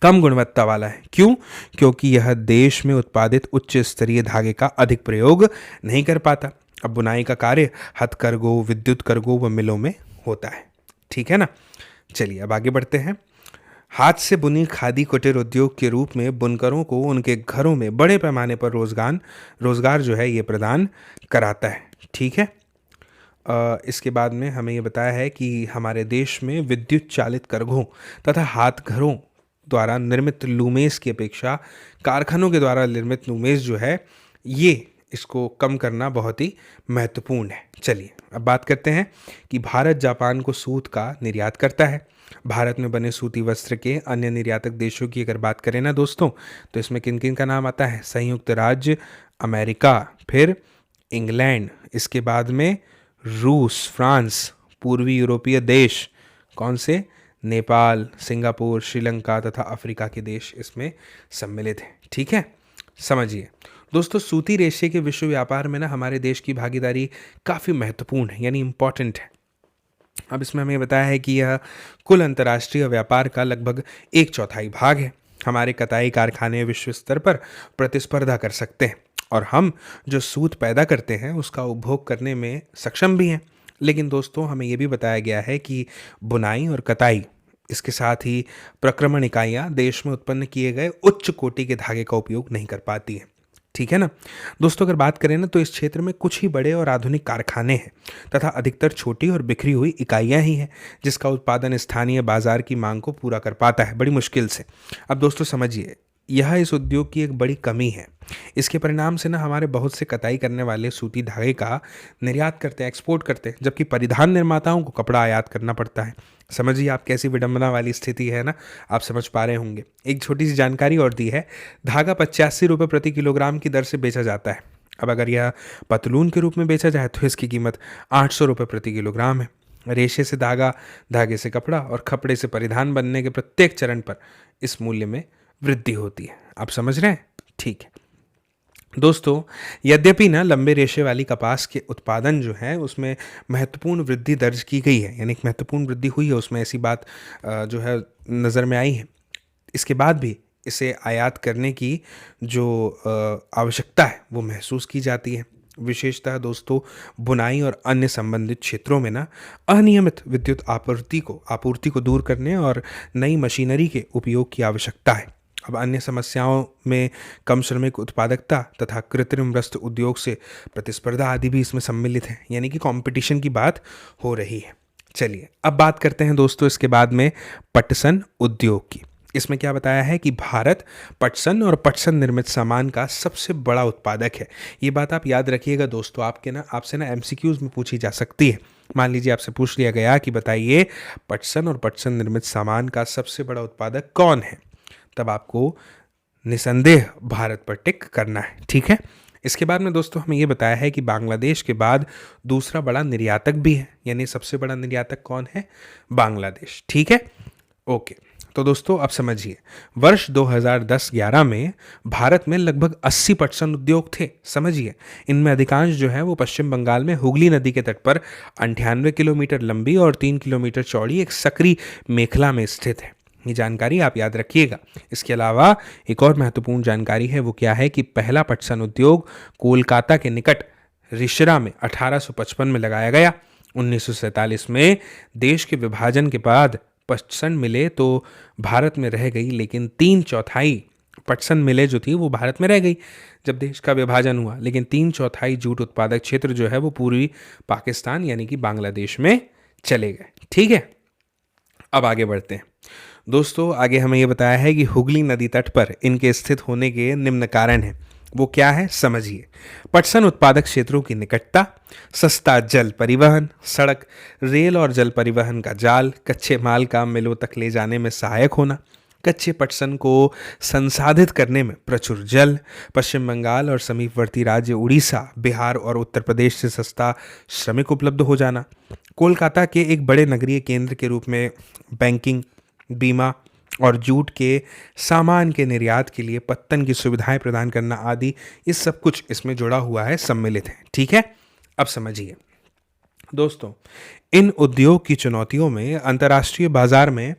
कम गुणवत्ता वाला है। क्यों? क्योंकि यह देश में उत्पादित उच्च स्तरीय धागे का अधिक प्रयोग नहीं कर पाता। अब बुनाई का कार्य हथकरघों, विद्युत करघों व मिलों में होता है। ठीक है ना? चलिए अब आगे बढ़ते हैं। हाथ से बुनी खादी कुटीर उद्योग के रूप में बुनकरों को उनके घरों में बड़े पैमाने पर रोजगार जो है ये प्रदान कराता है। ठीक है। इसके बाद में हमें ये बताया है कि हमारे देश में विद्युत चालित करघों तथा हाथ घरों द्वारा निर्मित लूमेस की अपेक्षा कारखानों के द्वारा निर्मित लूमेस जो है ये इसको कम करना बहुत ही महत्वपूर्ण है। चलिए अब बात करते हैं कि भारत जापान को सूत का निर्यात करता है। भारत में बने सूती वस्त्र के अन्य निर्यातक देशों की अगर बात करें ना दोस्तों, तो इसमें किन किन का नाम आता है? संयुक्त राज्य अमेरिका, फिर इंग्लैंड, इसके बाद में रूस, फ्रांस, पूर्वी यूरोपीय देश कौन से? नेपाल, सिंगापुर, श्रीलंका तथा अफ्रीका के देश इसमें सम्मिलित हैं। ठीक है, समझिए दोस्तों, सूती रेशे के विश्व व्यापार में ना हमारे देश की भागीदारी काफ़ी महत्वपूर्ण है, यानी इम्पॉर्टेंट है। अब इसमें हमें बताया है कि यह कुल अंतर्राष्ट्रीय व्यापार का लगभग 1/4 भाग है। हमारे कताई कारखाने विश्व स्तर पर प्रतिस्पर्धा कर सकते हैं और हम जो सूत पैदा करते हैं उसका उपभोग करने में सक्षम भी हैं। लेकिन दोस्तों हमें यह भी बताया गया है कि बुनाई और कताई, इसके साथ ही प्रक्रमण इकाइयाँ देश में उत्पन्न किए गए उच्च कोटि के धागे का उपयोग नहीं कर पाती हैं। ठीक है ना दोस्तों, अगर बात करें ना तो इस क्षेत्र में कुछ ही बड़े और आधुनिक कारखाने हैं तथा अधिकतर छोटी और बिखरी हुई इकाइयां ही हैं जिसका उत्पादन स्थानीय बाजार की मांग को पूरा कर पाता है बड़ी मुश्किल से। अब दोस्तों समझिए, यह इस उद्योग की एक बड़ी कमी है। इसके परिणाम से ना हमारे बहुत से कताई करने वाले सूती धागे का निर्यात करते हैं, एक्सपोर्ट करते हैं, जबकि परिधान निर्माताओं को कपड़ा आयात करना पड़ता है। समझिए आप कैसी विडंबना वाली स्थिति है ना, आप समझ पा रहे होंगे। एक छोटी सी जानकारी और दी है, धागा 85 रुपये प्रति किलोग्राम की दर से बेचा जाता है। अब अगर यह पतलून के रूप में बेचा जाए तो इसकी कीमत 800 रुपये प्रति किलोग्राम है। रेशे से धागा, धागे से कपड़ा और कपड़े से परिधान बनने के प्रत्येक चरण पर इस मूल्य में वृद्धि होती है। आप समझ रहे हैं? ठीक है दोस्तों, यद्यपि ना लंबे रेशे वाली कपास के उत्पादन जो है उसमें महत्वपूर्ण वृद्धि दर्ज की गई है, यानी एक महत्वपूर्ण वृद्धि हुई है उसमें, ऐसी बात जो है नज़र में आई है। इसके बाद भी इसे आयात करने की जो आवश्यकता है वो महसूस की जाती है। विशेषतः दोस्तों बुनाई और अन्य संबंधित क्षेत्रों में ना अनियमित विद्युत आपूर्ति को दूर करने और नई मशीनरी के उपयोग की आवश्यकता है। अब अन्य समस्याओं में कम श्रमिक उत्पादकता तथा कृत्रिम वस्त्र उद्योग से प्रतिस्पर्धा आदि भी इसमें सम्मिलित है, यानी कि कंपटीशन की बात हो रही है। चलिए अब बात करते हैं दोस्तों इसके बाद में पटसन उद्योग की। इसमें क्या बताया है कि भारत पटसन और पटसन निर्मित सामान का सबसे बड़ा उत्पादक है। ये बात आप याद रखिएगा दोस्तों, आपसे ना एमसीक्यूज में पूछी जा सकती है। मान लीजिए आपसे पूछ लिया गया कि बताइए पटसन और पटसन निर्मित सामान का सबसे बड़ा उत्पादक कौन है, तब आपको निसंदेह भारत पर टिक करना है। ठीक है, इसके बाद में दोस्तों हमें ये बताया है कि बांग्लादेश के बाद दूसरा बड़ा निर्यातक भी है, यानी सबसे बड़ा निर्यातक कौन है? बांग्लादेश। ठीक है, ओके। तो दोस्तों अब समझिए, वर्ष 2010-11 में भारत में लगभग 80 पटसन उद्योग थे। समझिए, इनमें अधिकांश जो है वो पश्चिम बंगाल में हुगली नदी के तट पर 98 किलोमीटर लंबी और 3 किलोमीटर चौड़ी एक सकरी मेखला में स्थित है। ये जानकारी आप याद रखिएगा। इसके अलावा एक और महत्वपूर्ण जानकारी है, वो क्या है कि पहला पटसन उद्योग कोलकाता के निकट रिशरा में 1855 में लगाया गया। 1947 में देश के विभाजन के बाद पटसन मिले तो भारत में रह गई, लेकिन 3/4 पटसन मिले जो थी वो भारत में रह गई जब देश का विभाजन हुआ, लेकिन 3/4 जूट उत्पादक क्षेत्र जो है वो पूर्वी पाकिस्तान यानी कि बांग्लादेश में चले गए। ठीक है, अब आगे बढ़ते हैं दोस्तों। आगे हमें ये बताया है कि हुगली नदी तट पर इनके स्थित होने के निम्न कारण हैं। वो क्या है समझिए, पटसन उत्पादक क्षेत्रों की निकटता, सस्ता जल परिवहन, सड़क, रेल और जल परिवहन का जाल, कच्चे माल का मिलों तक ले जाने में सहायक होना, कच्चे पटसन को संसाधित करने में प्रचुर जल, पश्चिम बंगाल और समीपवर्ती राज्य उड़ीसा, बिहार और उत्तर प्रदेश से सस्ता श्रमिक उपलब्ध हो जाना, कोलकाता के एक बड़े नगरीय केंद्र के रूप में बैंकिंग, बीमा और जूट के सामान के निर्यात के लिए पत्तन की सुविधाएं प्रदान करना आदि, ये सब कुछ इसमें जुड़ा हुआ है, सम्मिलित है। ठीक है, अब समझिए दोस्तों, इन उद्योग की चुनौतियों में अंतर्राष्ट्रीय बाजार में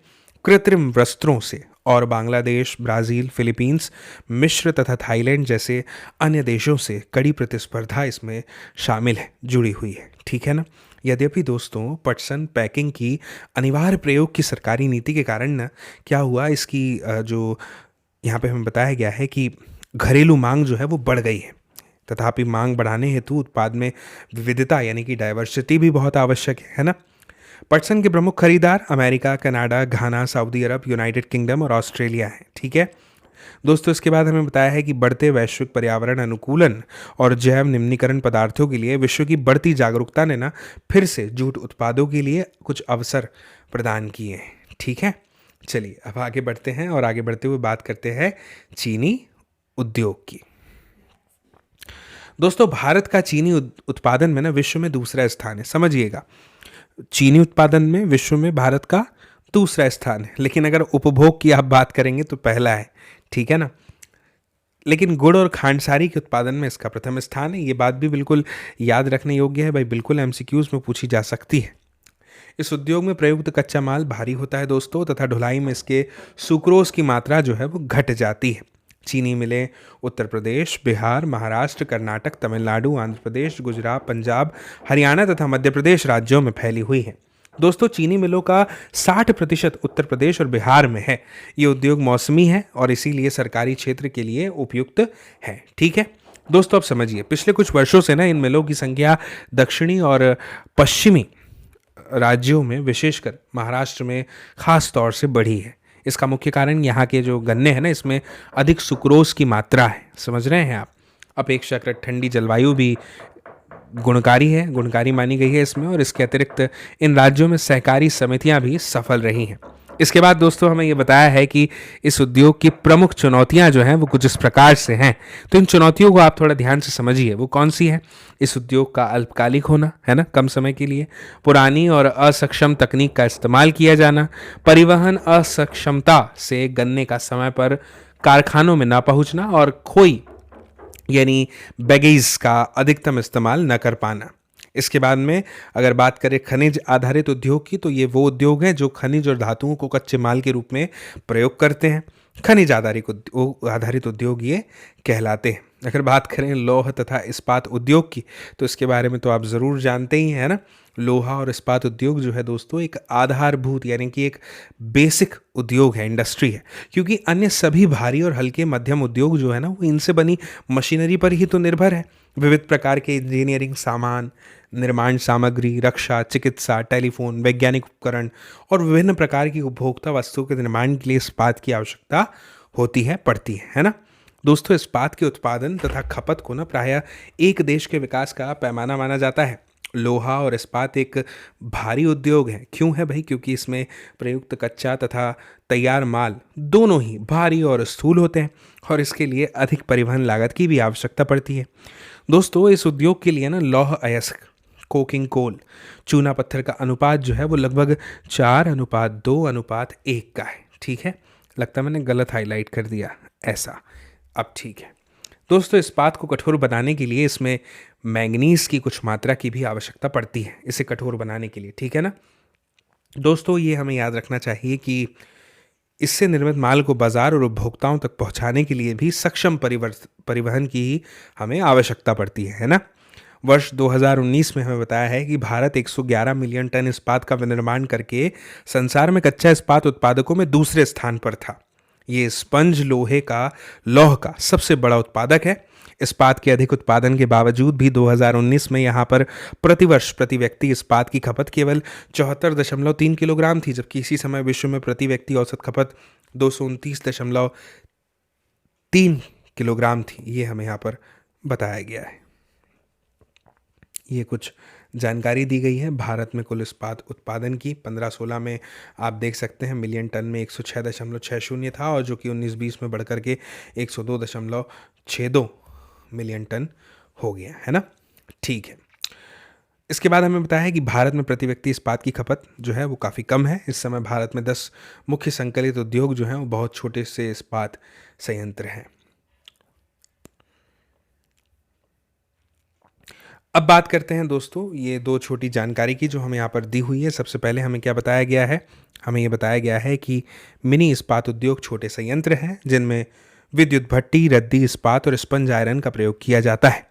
कृत्रिम वस्त्रों से और बांग्लादेश, ब्राज़ील, फिलीपींस, मिस्र तथा थाईलैंड जैसे अन्य देशों से कड़ी प्रतिस्पर्धा इसमें शामिल है, जुड़ी हुई है। ठीक है ना। यद्यपि दोस्तों पटसन पैकिंग की अनिवार्य प्रयोग की सरकारी नीति के कारण ना क्या हुआ, इसकी जो यहाँ पे हमें बताया गया है कि घरेलू मांग जो है वो बढ़ गई है। तथापि मांग बढ़ाने हेतु उत्पाद में विविधता यानी कि डाइवर्सिटी भी बहुत आवश्यक है ना। पटसन के प्रमुख खरीदार अमेरिका, कनाडा, घाना, सऊदी अरब, यूनाइटेड किंगडम और ऑस्ट्रेलिया है। ठीक है दोस्तों, इसके बाद हमें बताया है कि बढ़ते वैश्विक पर्यावरण अनुकूलन और जैव निम्नीकरण पदार्थों के लिए विश्व की बढ़ती जागरूकता ने ना फिर से जूट उत्पादों के लिए कुछ अवसर प्रदान किए हैं। ठीक है, चलिए अब आगे बढ़ते हैं और आगे बढ़ते हुए बात करते हैं चीनी उद्योग की। दोस्तों भारत का चीनी उत्पादन में ना विश्व में दूसरा स्थान है। समझिएगा, चीनी उत्पादन में विश्व में भारत का दूसरा स्थान है, लेकिन अगर उपभोग की आप बात करेंगे तो पहला है। ठीक है ना। लेकिन गुड़ और खांडसारी के उत्पादन में इसका प्रथम स्थान है। ये बात भी बिल्कुल याद रखने योग्य है भाई, बिल्कुल एमसीक्यूज में पूछी जा सकती है। इस उद्योग में प्रयुक्त कच्चा माल भारी होता है दोस्तों, तथा ढुलाई में इसके सुक्रोज की मात्रा जो है वो घट जाती है। चीनी मिलें उत्तर प्रदेश, बिहार, महाराष्ट्र, कर्नाटक, तमिलनाडु, आंध्र प्रदेश, गुजरात, पंजाब, हरियाणा तथा मध्य प्रदेश राज्यों में फैली हुई हैं। दोस्तों चीनी मिलों का 60% उत्तर प्रदेश और बिहार में है। ये उद्योग मौसमी है और इसीलिए सरकारी क्षेत्र के लिए उपयुक्त है। ठीक है दोस्तों, अब समझिए, पिछले कुछ वर्षों से ना इन मिलों की संख्या दक्षिणी और पश्चिमी राज्यों में, विशेषकर महाराष्ट्र में खास तौर से बढ़ी है। इसका मुख्य कारण यहाँ के जो गन्ने हैं ना, इसमें अधिक सुक्रोज की मात्रा है। समझ रहे हैं आप। अपेक्षाकृत ठंडी जलवायु भी गुणकारी मानी गई है इसमें, और इसके अतिरिक्त इन राज्यों में सहकारी समितियां भी सफल रही हैं। इसके बाद दोस्तों हमें ये बताया है कि इस उद्योग की प्रमुख चुनौतियां जो हैं वो कुछ इस प्रकार से हैं। तो इन चुनौतियों को आप थोड़ा ध्यान से समझिए, वो कौन सी है। इस उद्योग का अल्पकालिक होना है ना, कम समय के लिए, पुरानी और असक्षम तकनीक का इस्तेमाल किया जाना, परिवहन असक्षमता से गन्ने का समय पर कारखानों में ना पहुंचना, और खोई यानी बैगेज का अधिकतम इस्तेमाल न कर पाना। इसके बाद में अगर बात करें खनिज आधारित उद्योग की, तो ये वो उद्योग हैं जो खनिज और धातुओं को कच्चे माल के रूप में प्रयोग करते हैं। खनिज आधारित उद्योग ये कहलाते हैं। अगर बात करें लौह तथा इस्पात उद्योग की, तो इसके बारे में तो आप ज़रूर जानते ही हैं ना। लोहा और इस्पात उद्योग जो है दोस्तों एक आधारभूत यानी कि एक बेसिक उद्योग है, इंडस्ट्री है, क्योंकि अन्य सभी भारी और हल्के मध्यम उद्योग जो है ना वो इनसे बनी मशीनरी पर ही तो निर्भर है। विविध प्रकार के इंजीनियरिंग सामान, निर्माण सामग्री, रक्षा, चिकित्सा, टेलीफोन, वैज्ञानिक उपकरण और विभिन्न प्रकार की उपभोक्ता वस्तुओं के निर्माण के लिए इस्पात की आवश्यकता पड़ती है ना दोस्तों। इस्पात के उत्पादन तथा खपत को ना प्रायः एक देश के विकास का पैमाना माना जाता है। लोहा और इस्पात एक भारी उद्योग है। क्यों है भाई? क्योंकि इसमें प्रयुक्त कच्चा तथा तैयार माल दोनों ही भारी और स्थूल होते हैं, और इसके लिए अधिक परिवहन लागत की भी आवश्यकता पड़ती है। दोस्तों इस उद्योग के लिए ना लौह अयस्क, कोकिंग कोल, चूना पत्थर का अनुपात जो है वो लगभग 4:2:1 का है। ठीक है, लगता है मैंने गलत हाईलाइट कर दिया ऐसा। अब ठीक है दोस्तों, इस्पात को कठोर बनाने के लिए इसमें मैंगनीज की कुछ मात्रा की भी आवश्यकता पड़ती है इसे कठोर बनाने के लिए। ठीक है ना दोस्तों, ये हमें याद रखना चाहिए कि इससे निर्मित माल को बाजार और उपभोक्ताओं तक पहुंचाने के लिए भी सक्षम परिवहन की ही हमें आवश्यकता पड़ती है ना। वर्ष 2019 में हमें बताया है कि भारत 111 मिलियन टन इस्पात का विनिर्माण करके संसार में कच्चा इस्पात उत्पादकों में दूसरे स्थान पर था। ये स्पंज लौह का सबसे बड़ा उत्पादक है। इस्पात के अधिक उत्पादन के बावजूद भी 2019 में यहाँ पर प्रतिवर्ष प्रति व्यक्ति इस्पात की खपत केवल 74.3 किलोग्राम थी, जबकि इसी समय विश्व में प्रति व्यक्ति औसत खपत 229.3 किलोग्राम थी। ये हमें यहाँ पर बताया गया है। ये कुछ जानकारी दी गई है भारत में कुल इस्पात उत्पादन की। 15-16 में आप देख सकते हैं मिलियन टन में 106.60 था, और जो कि 19-20 में बढ़कर के 102.62 मिलियन टन हो गया है ना। ठीक है, इसके बाद हमें बताया है कि भारत में प्रति व्यक्ति इस्पात की खपत जो है वो काफ़ी कम है। इस समय भारत में 10 मुख्य संकलित उद्योग जो हैं वो बहुत छोटे से इस्पात संयंत्र हैं। अब बात करते हैं दोस्तों ये दो छोटी जानकारी की जो हमें यहाँ पर दी हुई है। सबसे पहले हमें क्या बताया गया है? हमें ये बताया गया है कि मिनी इस्पात उद्योग छोटे संयंत्र हैं जिनमें विद्युत भट्टी, रद्दी इस्पात और स्पंज आयरन का प्रयोग किया जाता है।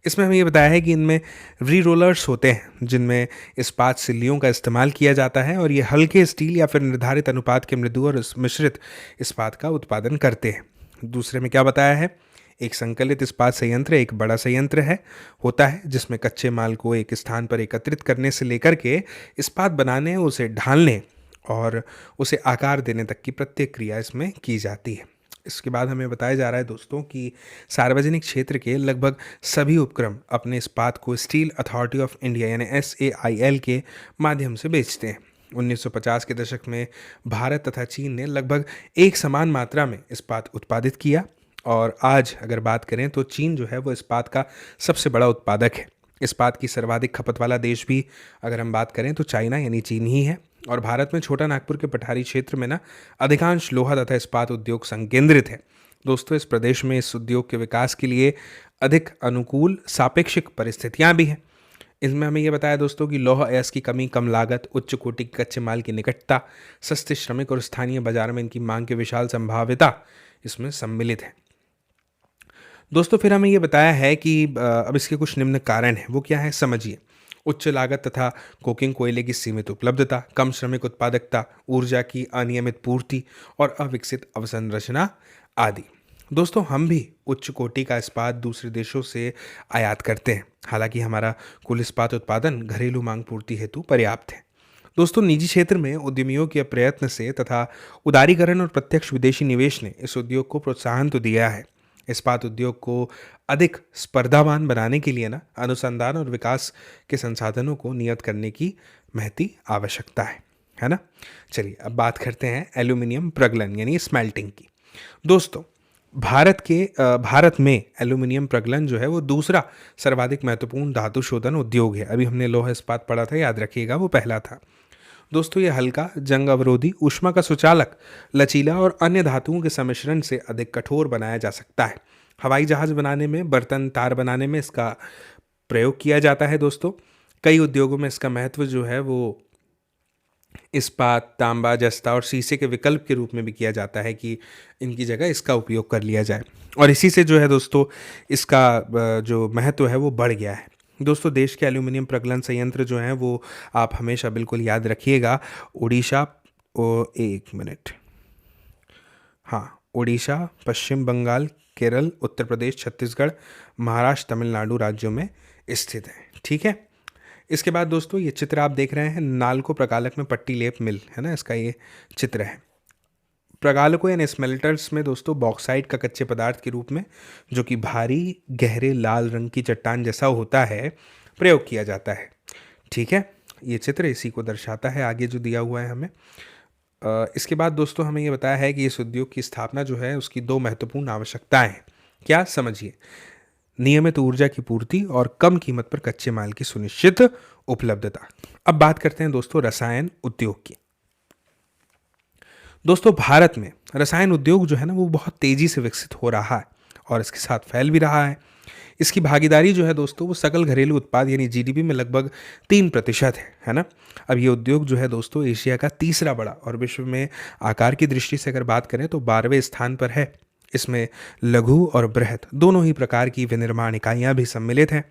इसमें हमें ये बताया है कि इनमें री रोलर्स होते हैं जिनमें इस्पात सिल्लियों का इस्तेमाल किया जाता है और ये हल्के स्टील या फिर निर्धारित अनुपात के मृदु और मिश्रित इस्पात का उत्पादन करते हैं। दूसरे में क्या बताया है? एक संकलित इस्पात संयंत्र एक बड़ा संयंत्र है होता है जिसमें कच्चे माल को एक स्थान पर एकत्रित करने से लेकर के इस्पात बनाने, उसे ढालने और उसे आकार देने तक की प्रत्येक क्रिया इसमें की जाती है। इसके बाद हमें बताया जा रहा है दोस्तों कि सार्वजनिक क्षेत्र के लगभग सभी उपक्रम अपने इस्पात को स्टील अथॉरिटी ऑफ इंडिया यानी SAIL के माध्यम से बेचते हैं। 1950 के दशक में भारत तथा चीन ने लगभग एक समान मात्रा में इस्पात उत्पादित किया और आज अगर बात करें तो चीन जो है वो इस्पात का सबसे बड़ा उत्पादक है। इस्पात की सर्वाधिक खपत वाला देश भी अगर हम बात करें तो चाइना यानी चीन ही है। और भारत में छोटा नागपुर के पठारी क्षेत्र में ना अधिकांश लोहा तथा इस्पात उद्योग संकेंद्रित है। दोस्तों इस प्रदेश में इस उद्योग के विकास के लिए अधिक अनुकूल सापेक्षिक परिस्थितियां भी हैं। इसमें हमें यह बताया दोस्तों कि लौह अयस्क की कमी, कम लागत, उच्च कोटि के कच्चे माल की निकटता, सस्ते श्रमिक और स्थानीय बाजार में इनकी मांग की विशाल संभाव्यता इसमें सम्मिलित है। दोस्तों फिर हमें ये बताया है कि अब इसके कुछ निम्न कारण हैं। वो क्या है समझिए। उच्च लागत तथा कोकिंग कोयले की सीमित उपलब्धता, कम श्रमिक उत्पादकता, ऊर्जा की अनियमित पूर्ति और अविकसित अवसंरचना आदि। दोस्तों हम भी उच्च कोटि का इस्पात दूसरे देशों से आयात करते हैं, हालांकि हमारा कुल इस्पात उत्पादन घरेलू मांग पूर्ति हेतु पर्याप्त है। दोस्तों निजी क्षेत्र में उद्यमियों के प्रयत्न से तथा उदारीकरण और प्रत्यक्ष विदेशी निवेश ने इस उद्योग को प्रोत्साहन तो दिया है। इस्पात उद्योग को अधिक स्पर्धावान बनाने के लिए ना अनुसंधान और विकास के संसाधनों को नियत करने की महती आवश्यकता है ना। चलिए अब बात करते हैं एल्यूमिनियम प्रगलन यानी स्मेल्टिंग की। दोस्तों भारत में एल्यूमिनियम प्रगलन जो है वो दूसरा सर्वाधिक महत्वपूर्ण धातु शोधन उद्योग है। अभी हमने लोहा इस्पात पढ़ा था, याद रखिएगा, वो पहला था। दोस्तों ये हल्का, जंग अवरोधी, ऊष्मा का सुचालक, लचीला और अन्य धातुओं के सम्मिश्रण से अधिक कठोर बनाया जा सकता है। हवाई जहाज बनाने में, बर्तन तार बनाने में इसका प्रयोग किया जाता है। दोस्तों कई उद्योगों में इसका महत्व जो है वो इस्पात, तांबा, जस्ता और शीशे के विकल्प के रूप में भी किया जाता है कि इनकी जगह इसका उपयोग कर लिया जाए और इसी से जो है दोस्तों इसका जो महत्व है वो बढ़ गया है। दोस्तों देश के एल्यूमिनियम प्रगलन संयंत्र जो हैं वो आप हमेशा बिल्कुल याद रखिएगा। उड़ीसा, एक मिनट, हाँ, उड़ीसा, पश्चिम बंगाल, केरल, उत्तर प्रदेश, छत्तीसगढ़, महाराष्ट्र, तमिलनाडु राज्यों में स्थित है। ठीक है। इसके बाद दोस्तों ये चित्र आप देख रहे हैं, नालको प्रकालक में पट्टी लेप मिल है ना, इसका ये चित्र है। प्रगालकों यानी स्मेल्टर्स में दोस्तों बॉक्साइट का कच्चे पदार्थ के रूप में, जो कि भारी गहरे लाल रंग की चट्टान जैसा होता है, प्रयोग किया जाता है। ठीक है, ये चित्र इसी को दर्शाता है आगे जो दिया हुआ है हमें। इसके बाद दोस्तों हमें ये बताया है कि इस उद्योग की स्थापना जो है उसकी दो महत्वपूर्ण आवश्यकताएं हैं। क्या, समझिए। नियमित ऊर्जा की पूर्ति और कम कीमत पर कच्चे माल की सुनिश्चित उपलब्धता। अब बात करते हैं दोस्तों रसायन उद्योग की। दोस्तों भारत में रसायन उद्योग जो है ना वो बहुत तेजी से विकसित हो रहा है और इसके साथ फैल भी रहा है। इसकी भागीदारी जो है दोस्तों वो सकल घरेलू उत्पाद यानी GDP में लगभग 3% है ना। अब ये उद्योग जो है दोस्तों एशिया का तीसरा बड़ा और विश्व में आकार की दृष्टि से अगर बात करें तो 12वें स्थान पर है। इसमें लघु और बृहत दोनों ही प्रकार की विनिर्माण इकाइयाँ भी सम्मिलित हैं।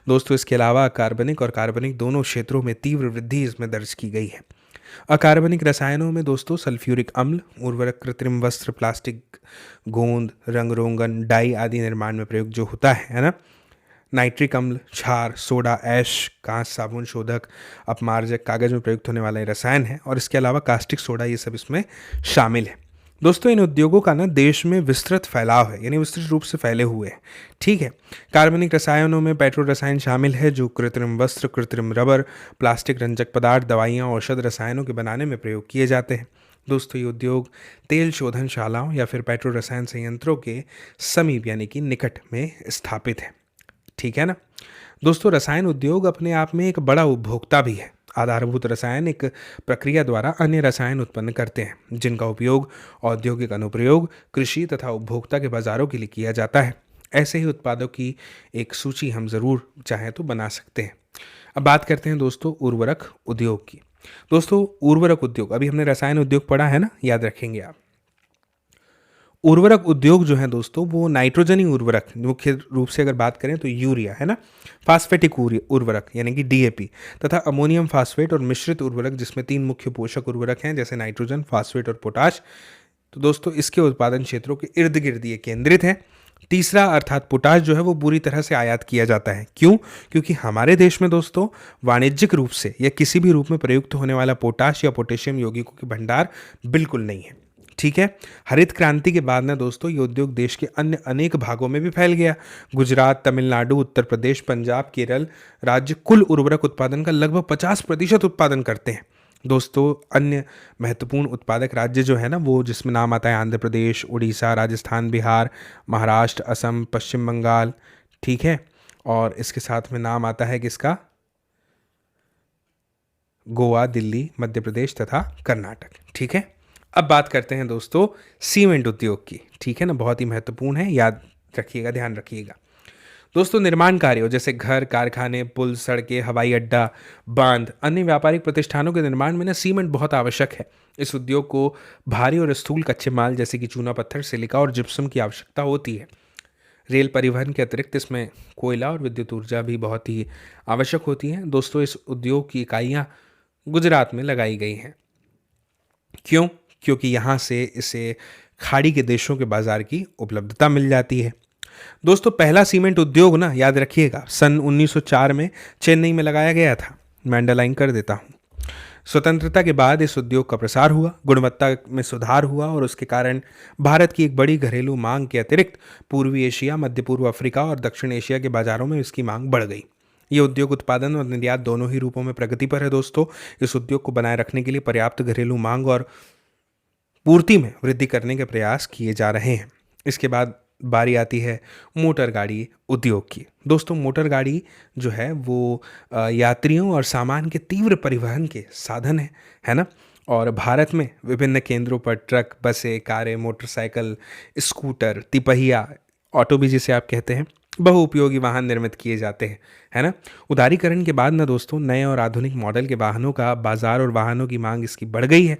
दोस्तों इसके अलावा कार्बनिक और कार्बनिक दोनों क्षेत्रों में तीव्र वृद्धि इसमें दर्ज की गई है। अकार्बनिक रसायनों में दोस्तों सल्फ्यूरिक अम्ल, उर्वरक, कृत्रिम वस्त्र, प्लास्टिक, गोंद, रंग रोगन, डाई आदि निर्माण में प्रयोग जो होता है ना। नाइट्रिक अम्ल, क्षार, सोडा, ऐश, कांच, साबुन, शोधक, अपमार्जक, कागज में प्रयुक्त होने वाले रसायन है और इसके अलावा कास्टिक सोडा, ये सब इसमें शामिल है। दोस्तों इन उद्योगों का ना देश में विस्तृत फैलाव है, यानी विस्तृत रूप से फैले हुए हैं। ठीक है। कार्बनिक रसायनों में पेट्रो रसायन शामिल है जो कृत्रिम वस्त्र, कृत्रिम रबर, प्लास्टिक, रंजक पदार्थ, दवाइयाँ, औषध रसायनों के बनाने में प्रयोग किए जाते हैं। दोस्तों ये उद्योग तेल शोधनशालाओं या फिर पेट्रो रसायन संयंत्रों के समीप यानी कि निकट में स्थापित है। ठीक है ना। दोस्तों रसायन उद्योग अपने आप में एक बड़ा उपभोक्ता भी है। आधारभूत रसायन एक प्रक्रिया द्वारा अन्य रसायन उत्पन्न करते हैं जिनका उपयोग औद्योगिक अनुप्रयोग, कृषि तथा उपभोक्ता के बाजारों के लिए किया जाता है। ऐसे ही उत्पादों की एक सूची हम ज़रूर चाहें तो बना सकते हैं। अब बात करते हैं दोस्तों उर्वरक उद्योग की। दोस्तों उर्वरक उद्योग, अभी हमने रसायन उद्योग पढ़ा है ना, याद रखेंगे आप। उर्वरक उद्योग जो है दोस्तों वो नाइट्रोजनी उर्वरक, मुख्य रूप से अगर बात करें तो यूरिया है ना, फास्फेटिक उर्वरक यानी कि डीएपी, तथा अमोनियम फास्फेट और मिश्रित उर्वरक जिसमें 3 मुख्य पोषक उर्वरक हैं जैसे नाइट्रोजन, फास्फेट और पोटाश। तो दोस्तों इसके उत्पादन क्षेत्रों के इर्द गिर्द ये केंद्रित है। तीसरा अर्थात पोटाश जो है वो पूरी तरह से आयात किया जाता है। क्यों? क्योंकि हमारे देश में दोस्तों वाणिज्यिक रूप से या किसी भी रूप में प्रयुक्त होने वाला पोटाश या पोटेशियम यौगिकों के भंडार बिल्कुल नहीं है। ठीक है। हरित क्रांति के बाद ना दोस्तों ये उद्योग देश के अन्य अनेक भागों में भी फैल गया। गुजरात, तमिलनाडु, उत्तर प्रदेश, पंजाब, केरल राज्य कुल उर्वरक उत्पादन का लगभग 50% उत्पादन करते हैं। दोस्तों अन्य महत्वपूर्ण उत्पादक राज्य जो है ना वो जिसमें नाम आता है आंध्र प्रदेश, उड़ीसा, राजस्थान, बिहार, महाराष्ट्र, असम, पश्चिम बंगाल। ठीक है। और इसके साथ में नाम आता है किसका? गोवा, दिल्ली, मध्य प्रदेश तथा कर्नाटक। ठीक है। अब बात करते हैं दोस्तों सीमेंट उद्योग की। ठीक है ना, बहुत ही महत्वपूर्ण है, याद रखिएगा, ध्यान रखिएगा। दोस्तों निर्माण कार्यों जैसे घर, कारखाने, पुल, सड़कें, हवाई अड्डा, बांध, अन्य व्यापारिक प्रतिष्ठानों के निर्माण में ना सीमेंट बहुत आवश्यक है। इस उद्योग को भारी और स्थूल कच्चे माल जैसे कि चूना पत्थर, सिलिका और जिप्सम की आवश्यकता होती है। रेल परिवहन के अतिरिक्त इसमें कोयला और विद्युत ऊर्जा भी बहुत ही आवश्यक होती है। दोस्तों इस उद्योग की इकाइयाँ गुजरात में लगाई गई हैं। क्यों? क्योंकि यहाँ से इसे खाड़ी के देशों के बाजार की उपलब्धता मिल जाती है। दोस्तों पहला सीमेंट उद्योग ना याद रखिएगा सन 1904 में चेन्नई में लगाया गया था। मैं अंडरलाइन कर देता हूँ। स्वतंत्रता के बाद इस उद्योग का प्रसार हुआ, गुणवत्ता में सुधार हुआ और उसके कारण भारत की एक बड़ी घरेलू मांग के अतिरिक्त पूर्वी एशिया, मध्य पूर्व अफ्रीका और दक्षिण एशिया के बाजारों में इसकी मांग बढ़ गई। ये उद्योग उत्पादन और निर्यात दोनों ही रूपों में प्रगति पर है। दोस्तों इस उद्योग को बनाए रखने के लिए पर्याप्त घरेलू मांग और पूर्ति में वृद्धि करने के प्रयास किए जा रहे हैं। इसके बाद बारी आती है मोटर गाड़ी उद्योग की। दोस्तों मोटर गाड़ी जो है वो यात्रियों और सामान के तीव्र परिवहन के साधन है ना। और भारत में विभिन्न केंद्रों पर ट्रक, बसें, कारें, मोटरसाइकिल, स्कूटर, तिपहिया, ऑटो भी जिसे आप कहते हैं, बहुउपयोगी वाहन निर्मित किए जाते हैं, है ना। उदारीकरण के बाद ना दोस्तों नए और आधुनिक मॉडल के वाहनों का बाजार और वाहनों की मांग इसकी बढ़ गई है,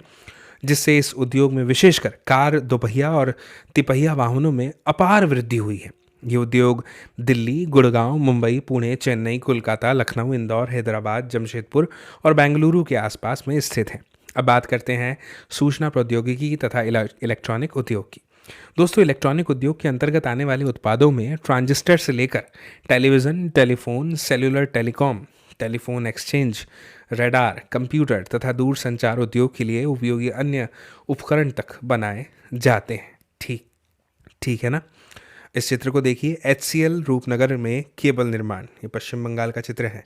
जिससे इस उद्योग में विशेषकर कार, दोपहिया और तिपहिया वाहनों में अपार वृद्धि हुई है। ये उद्योग दिल्ली, गुड़गांव, मुंबई, पुणे, चेन्नई, कोलकाता, लखनऊ, इंदौर, हैदराबाद, जमशेदपुर और बेंगलुरु के आसपास में स्थित है। अब बात करते हैं सूचना प्रौद्योगिकी तथा इलेक्ट्रॉनिक उद्योग की। दोस्तों इलेक्ट्रॉनिक उद्योग के अंतर्गत आने वाले उत्पादों में ट्रांजिस्टर से लेकर television, telephone, cellular telecom, telephone exchange, radar, computer तथा दूर संचार उद्योग के लिए उपयोगी अन्य उपकरण तक बनाए जाते हैं। ठीक है ना। इस चित्र को देखिए, HCL रूपनगर में केबल निर्माण, ये पश्चिम बंगाल का चित्र है।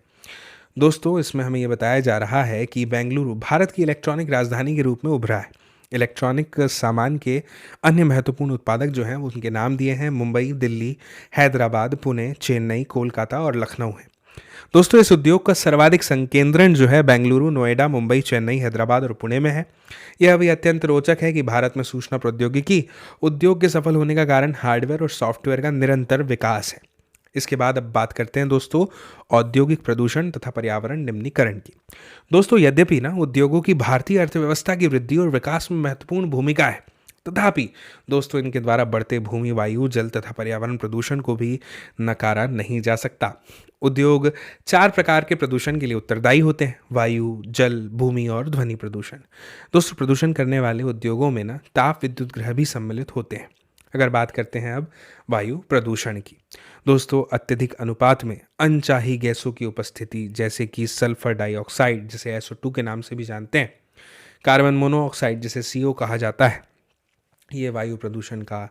दोस्तों इसमें हमें ये बताया जा रहा है कि बेंगलुरु भारत की इलेक्ट्रॉनिक राजधानी के रूप में उभरा है। इलेक्ट्रॉनिक सामान के अन्य महत्वपूर्ण उत्पादक जो हैं उनके नाम दिए हैं मुंबई, दिल्ली, हैदराबाद, पुणे, चेन्नई, कोलकाता और लखनऊ है। दोस्तों इस उद्योग का सर्वाधिक संकेंद्रण जो है बेंगलुरु, नोएडा, मुंबई, चेन्नई, हैदराबाद और पुणे में है। यह भी अत्यंत रोचक है कि भारत में सूचना प्रौद्योगिकी उद्योग के सफल होने का कारण हार्डवेयर और सॉफ्टवेयर का निरंतर विकास है। इसके बाद अब बात करते हैं दोस्तों औद्योगिक प्रदूषण तथा पर्यावरण निम्नीकरण की। दोस्तों यद्यपि ना उद्योगों की भारतीय अर्थव्यवस्था की वृद्धि और विकास में महत्वपूर्ण भूमिका है, तथापि दोस्तों इनके द्वारा बढ़ते भूमि, वायु, जल तथा पर्यावरण प्रदूषण को भी नकारा नहीं जा सकता। उद्योग 4 प्रकार के प्रदूषण के लिए उत्तरदायी होते हैं: वायु, जल, भूमि और ध्वनि प्रदूषण। दोस्तों प्रदूषण करने वाले उद्योगों में ना ताप विद्युत गृह भी सम्मिलित होते हैं। अगर बात करते हैं अब वायु प्रदूषण की, दोस्तों अत्यधिक अनुपात में अनचाही गैसों की उपस्थिति जैसे कि सल्फर डाइऑक्साइड जिसे SO2 के नाम से भी जानते हैं, कार्बन मोनोऑक्साइड जिसे CO कहा जाता है, ये वायु प्रदूषण का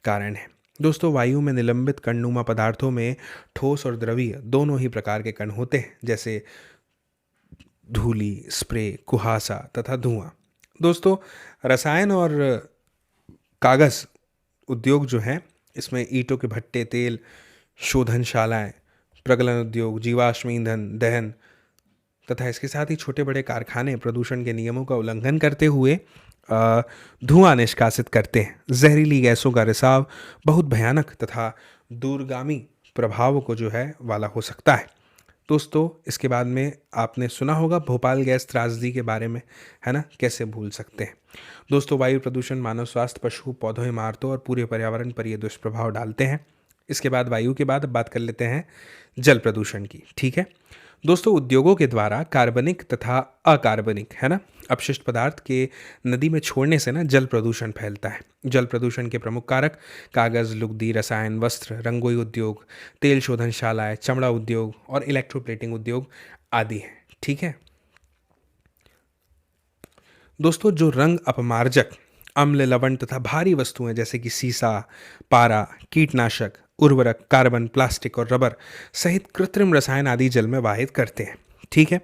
कारण है। दोस्तों वायु में निलंबित कणनुमा पदार्थों में ठोस और द्रवीय दोनों ही प्रकार के कण होते हैं, जैसे धूलि, स्प्रे, कुहासा तथा धुआं। दोस्तों रसायन और कागज़ उद्योग जो हैं इसमें ईंटों के भट्टे, तेल शोधनशालाएं, प्रगलन उद्योग, जीवाश्म ईंधन दहन तथा इसके साथ ही छोटे बड़े कारखाने प्रदूषण के नियमों का उल्लंघन करते हुए धुआं निष्कासित करते हैं। जहरीली गैसों का रिसाव बहुत भयानक तथा दूरगामी प्रभाव को जो है वाला हो सकता है। दोस्तों, इसके बाद में आपने सुना होगा भोपाल गैस त्रासदी के बारे में, है ना? कैसे भूल सकते हैं। दोस्तों, वायु प्रदूषण मानव स्वास्थ्य, पशु, पौधों, इमारतों और पूरे पर्यावरण पर ये दुष्प्रभाव डालते हैं। इसके बाद वायु के बाद अब बात कर लेते हैं जल प्रदूषण की। ठीक है दोस्तों, उद्योगों के द्वारा कार्बनिक तथा अकार्बनिक, है ना, अपशिष्ट पदार्थ के नदी में छोड़ने से ना जल प्रदूषण फैलता है। जल प्रदूषण के प्रमुख कारक कागज, लुगदी, रसायन, वस्त्र, रंगोई उद्योग, तेल शोधनशालाएं, चमड़ा उद्योग और इलेक्ट्रोप्लेटिंग उद्योग आदि हैं। ठीक है दोस्तों, जो रंग अपमार्जक, अम्ल, लवण तथा भारी वस्तुएं जैसे कि सीसा, पारा, कीटनाशक, उर्वरक, कार्बन, प्लास्टिक और रबर सहित कृत्रिम रसायन आदि जल में वाहित करते हैं। ठीक है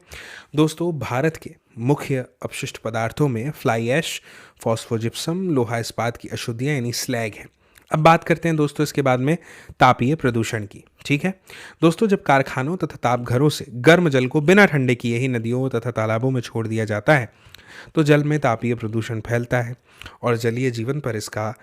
दोस्तों, भारत के मुख्य अपशिष्ट पदार्थों में फ्लाई ऐश, फॉस्फोजिप्सम, लोहा इस्पात की अशुद्धियां यानी स्लैग हैं। अब बात करते हैं दोस्तों इसके बाद में तापीय प्रदूषण की। ठीक है दोस्तों, जब कारखानों तथा तापघरों से गर्म जल को बिना ठंडे किए ही नदियों तथा तालाबों में छोड़ दिया जाता है तो जल में तापीय प्रदूषण फैलता है और जलीय जीवन पर इसका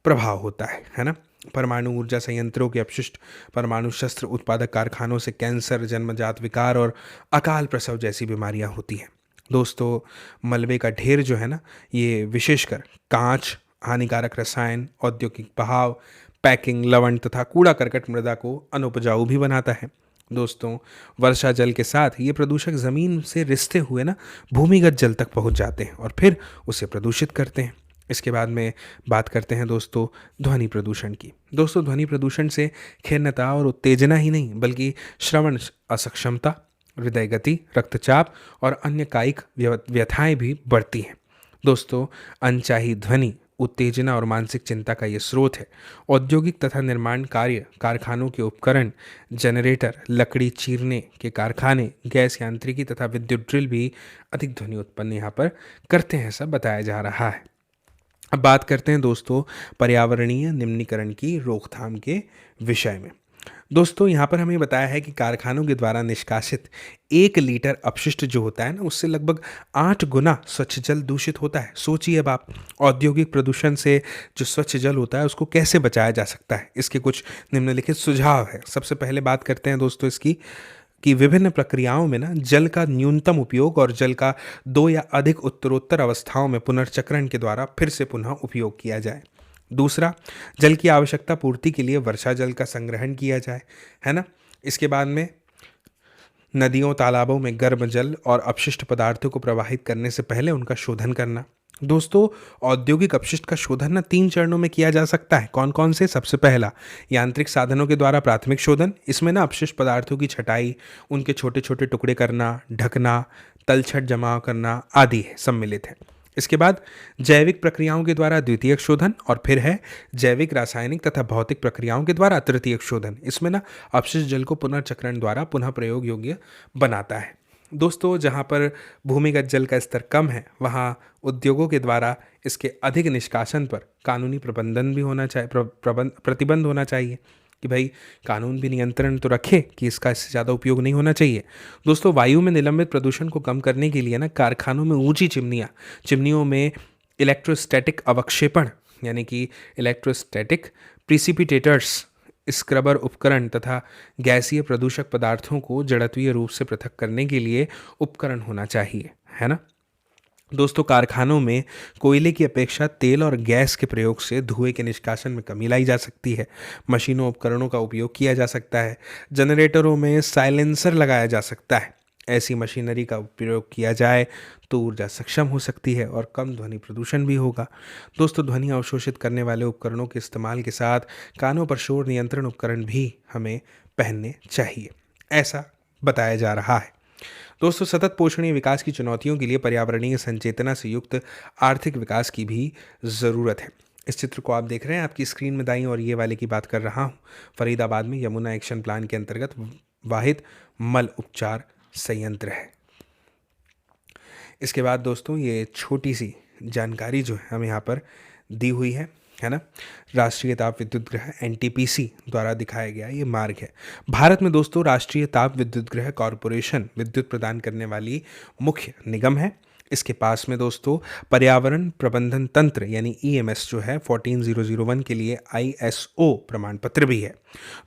प्रभाव होता है ना? परमाणु ऊर्जा संयंत्रों के अपशिष्ट, परमाणु शस्त्र उत्पादक कारखानों से कैंसर, जन्मजात विकार और अकाल प्रसव जैसी बीमारियां होती हैं। दोस्तों, मलबे का ढेर जो है ना, ये विशेषकर कांच, हानिकारक रसायन, औद्योगिक बहाव, पैकिंग, लवण तथा कूड़ा करकट मृदा को अनुपजाऊ भी बनाता है। दोस्तों, वर्षा जल के साथ ये प्रदूषक ज़मीन से रिसते हुए ना भूमिगत जल तक पहुंच जाते हैं और फिर उसे प्रदूषित करते हैं। इसके बाद में बात करते हैं दोस्तों ध्वनि प्रदूषण की। दोस्तों, ध्वनि प्रदूषण से खिन्नता और उत्तेजना ही नहीं बल्कि श्रवण असक्षमता, हृदय गति, रक्तचाप और अन्य कायिक व्यथाएं भी बढ़ती हैं। दोस्तों, अनचाही ध्वनि उत्तेजना और मानसिक चिंता का ये स्रोत है। औद्योगिक तथा निर्माण कार्य, कारखानों के उपकरण, जनरेटर, लकड़ी चीरने के कारखाने, गैस यांत्रिकी तथा विद्युत ड्रिल भी अधिक ध्वनि उत्पन्न यहाँ पर करते हैं, ऐसा बताया जा रहा है। अब बात करते हैं दोस्तों पर्यावरणीय निम्नीकरण की रोकथाम के विषय में। दोस्तों, यहाँ पर हमें बताया है कि कारखानों के द्वारा निष्कासित 1 लीटर अपशिष्ट जो होता है ना, उससे लगभग 8 गुना स्वच्छ जल दूषित होता है। सोचिए अब आप, औद्योगिक प्रदूषण से जो स्वच्छ जल होता है उसको कैसे बचाया जा सकता है। इसके कुछ निम्नलिखित सुझाव है। सबसे पहले बात करते हैं दोस्तों इसकी कि विभिन्न प्रक्रियाओं में ना जल का न्यूनतम उपयोग और जल का 2 या अधिक उत्तरोत्तर अवस्थाओं में पुनर्चक्रण के द्वारा फिर से पुनः उपयोग किया जाए। दूसरा, जल की आवश्यकता पूर्ति के लिए वर्षा जल का संग्रहण किया जाए, है ना? इसके बाद में नदियों, तालाबों में गर्म जल और अपशिष्ट पदार्थों को प्रवाहित करने से पहले उनका शोधन करना। दोस्तों, औद्योगिक अपशिष्ट का शोधन ना 3 चरणों में किया जा सकता है। कौन कौन से? सबसे पहला, यांत्रिक साधनों के द्वारा प्राथमिक शोधन। इसमें ना अपशिष्ट पदार्थों की छटाई, उनके छोटे छोटे टुकड़े करना, ढकना, तलछट जमा करना आदि सम्मिलित है। इसके बाद जैविक प्रक्रियाओं के द्वारा द्वितीयक शोधन और फिर है जैविक, रासायनिक तथा भौतिक प्रक्रियाओं के द्वारा तृतीयक शोधन। इसमें ना अपशिष्ट जल को पुनर्चक्रण द्वारा पुनः प्रयोग योग्य बनाता है। दोस्तों, जहाँ पर भूमिगत जल का स्तर कम है वहाँ उद्योगों के द्वारा इसके अधिक निष्कासन पर कानूनी प्रबंधन भी होना चाहिए, प्रतिबंध होना चाहिए कि भाई कानून भी नियंत्रण तो रखे कि इसका इससे ज़्यादा उपयोग नहीं होना चाहिए। दोस्तों, वायु में निलंबित प्रदूषण को कम करने के लिए ना कारखानों में ऊंची चिमनियों में इलेक्ट्रोस्टैटिक अवक्षेपण यानी कि इलेक्ट्रोस्टैटिक प्रिसिपिटेटर्स, स्क्रबर उपकरण तथा गैसीय प्रदूषक पदार्थों को जड़त्वीय रूप से पृथक करने के लिए उपकरण होना चाहिए, है ना? दोस्तों, कारखानों में कोयले की अपेक्षा तेल और गैस के प्रयोग से धुएं के निष्कासन में कमी लाई जा सकती है। मशीनों, उपकरणों का उपयोग किया जा सकता है। जनरेटरों में साइलेंसर लगाया जा सकता है। ऐसी मशीनरी का उपयोग किया जाए तो ऊर्जा सक्षम हो सकती है और कम ध्वनि प्रदूषण भी होगा। दोस्तों, ध्वनि अवशोषित करने वाले उपकरणों के इस्तेमाल के साथ कानों पर शोर नियंत्रण उपकरण भी हमें पहनने चाहिए, ऐसा बताया जा रहा है। दोस्तों, सतत पोषणीय विकास की चुनौतियों के लिए पर्यावरणीय संचेतना से युक्त आर्थिक विकास की भी ज़रूरत है। इस चित्र को आप देख रहे हैं आपकी स्क्रीन में दाईं और ये वाले की बात कर रहा हूँ। फरीदाबाद में यमुना एक्शन प्लान के अंतर्गत वाहिद मल उपचार संयंत्र है। इसके बाद दोस्तों ये छोटी सी जानकारी जो है हमें यहाँ पर दी हुई है ना, राष्ट्रीय ताप विद्युत गृह एनटीपीसी द्वारा दिखाया गया ये मार्ग है। भारत में दोस्तों राष्ट्रीय ताप विद्युत गृह कॉरपोरेशन विद्युत प्रदान करने वाली मुख्य निगम है। इसके पास में दोस्तों पर्यावरण प्रबंधन तंत्र यानी ईएमएस जो है 14001 के लिए आईएसओ प्रमाण पत्र भी है।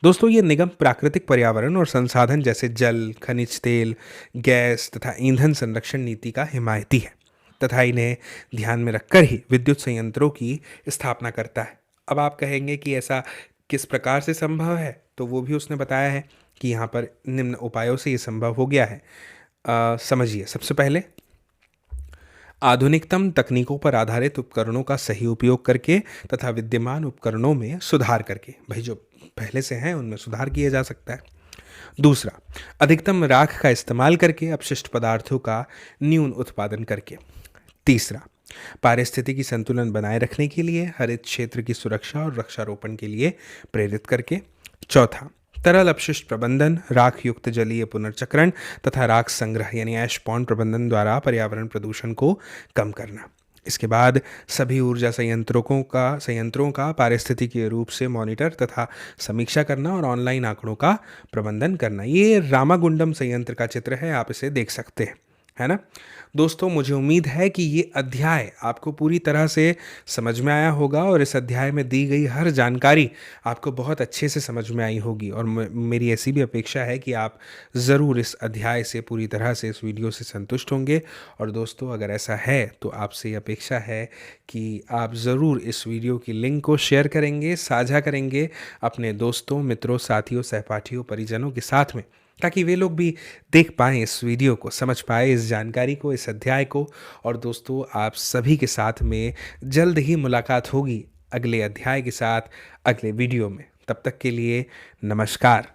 दोस्तों ये निगम प्राकृतिक पर्यावरण और संसाधन जैसे जल, खनिज तेल, गैस तथा ईंधन संरक्षण नीति का हिमायती है तथा इन्हें ध्यान में रखकर ही विद्युत संयंत्रों की स्थापना करता है। अब आप कहेंगे कि ऐसा किस प्रकार से संभव है, तो वो भी उसने बताया है कि यहाँ पर निम्न उपायों से ये संभव हो गया है। समझिए, सबसे पहले आधुनिकतम तकनीकों पर आधारित उपकरणों का सही उपयोग करके तथा विद्यमान उपकरणों में सुधार करके, भाई जो पहले से हैं उनमें सुधार किया जा सकता है। दूसरा, अधिकतम राख का इस्तेमाल करके अपशिष्ट पदार्थों का न्यून उत्पादन करके। तीसरा, पारिस्थितिकी संतुलन बनाए रखने के लिए हरित क्षेत्र की सुरक्षा और वृक्षारोपण के लिए प्रेरित करके। चौथा, तरल अपशिष्ट प्रबंधन, राख युक्त जलीय पुनर्चक्रण तथा राख संग्रह यानी ऐश पॉन्ड प्रबंधन द्वारा पर्यावरण प्रदूषण को कम करना। इसके बाद सभी ऊर्जा संयंत्रों का पारिस्थितिकीय रूप से मॉनिटर तथा समीक्षा करना और ऑनलाइन आंकड़ों का प्रबंधन करना। ये रामागुंडम संयंत्र का चित्र है, आप इसे देख सकते हैं, है ना। दोस्तों मुझे उम्मीद है कि ये अध्याय आपको पूरी तरह से समझ में आया होगा और इस अध्याय में दी गई हर जानकारी आपको बहुत अच्छे से समझ में आई होगी और मेरी ऐसी भी अपेक्षा है कि आप ज़रूर इस अध्याय से पूरी तरह से इस वीडियो से संतुष्ट होंगे। और दोस्तों अगर ऐसा है तो आपसे ये अपेक्षा है कि आप ज़रूर इस वीडियो की लिंक को शेयर करेंगे, साझा करेंगे अपने दोस्तों, मित्रों, साथियों, सहपाठियों, परिजनों के साथ में, ताकि वे लोग भी देख पाएँ इस वीडियो को, समझ पाए इस जानकारी को, इस अध्याय को। और दोस्तों आप सभी के साथ में जल्द ही मुलाकात होगी अगले अध्याय के साथ, अगले वीडियो में। तब तक के लिए नमस्कार।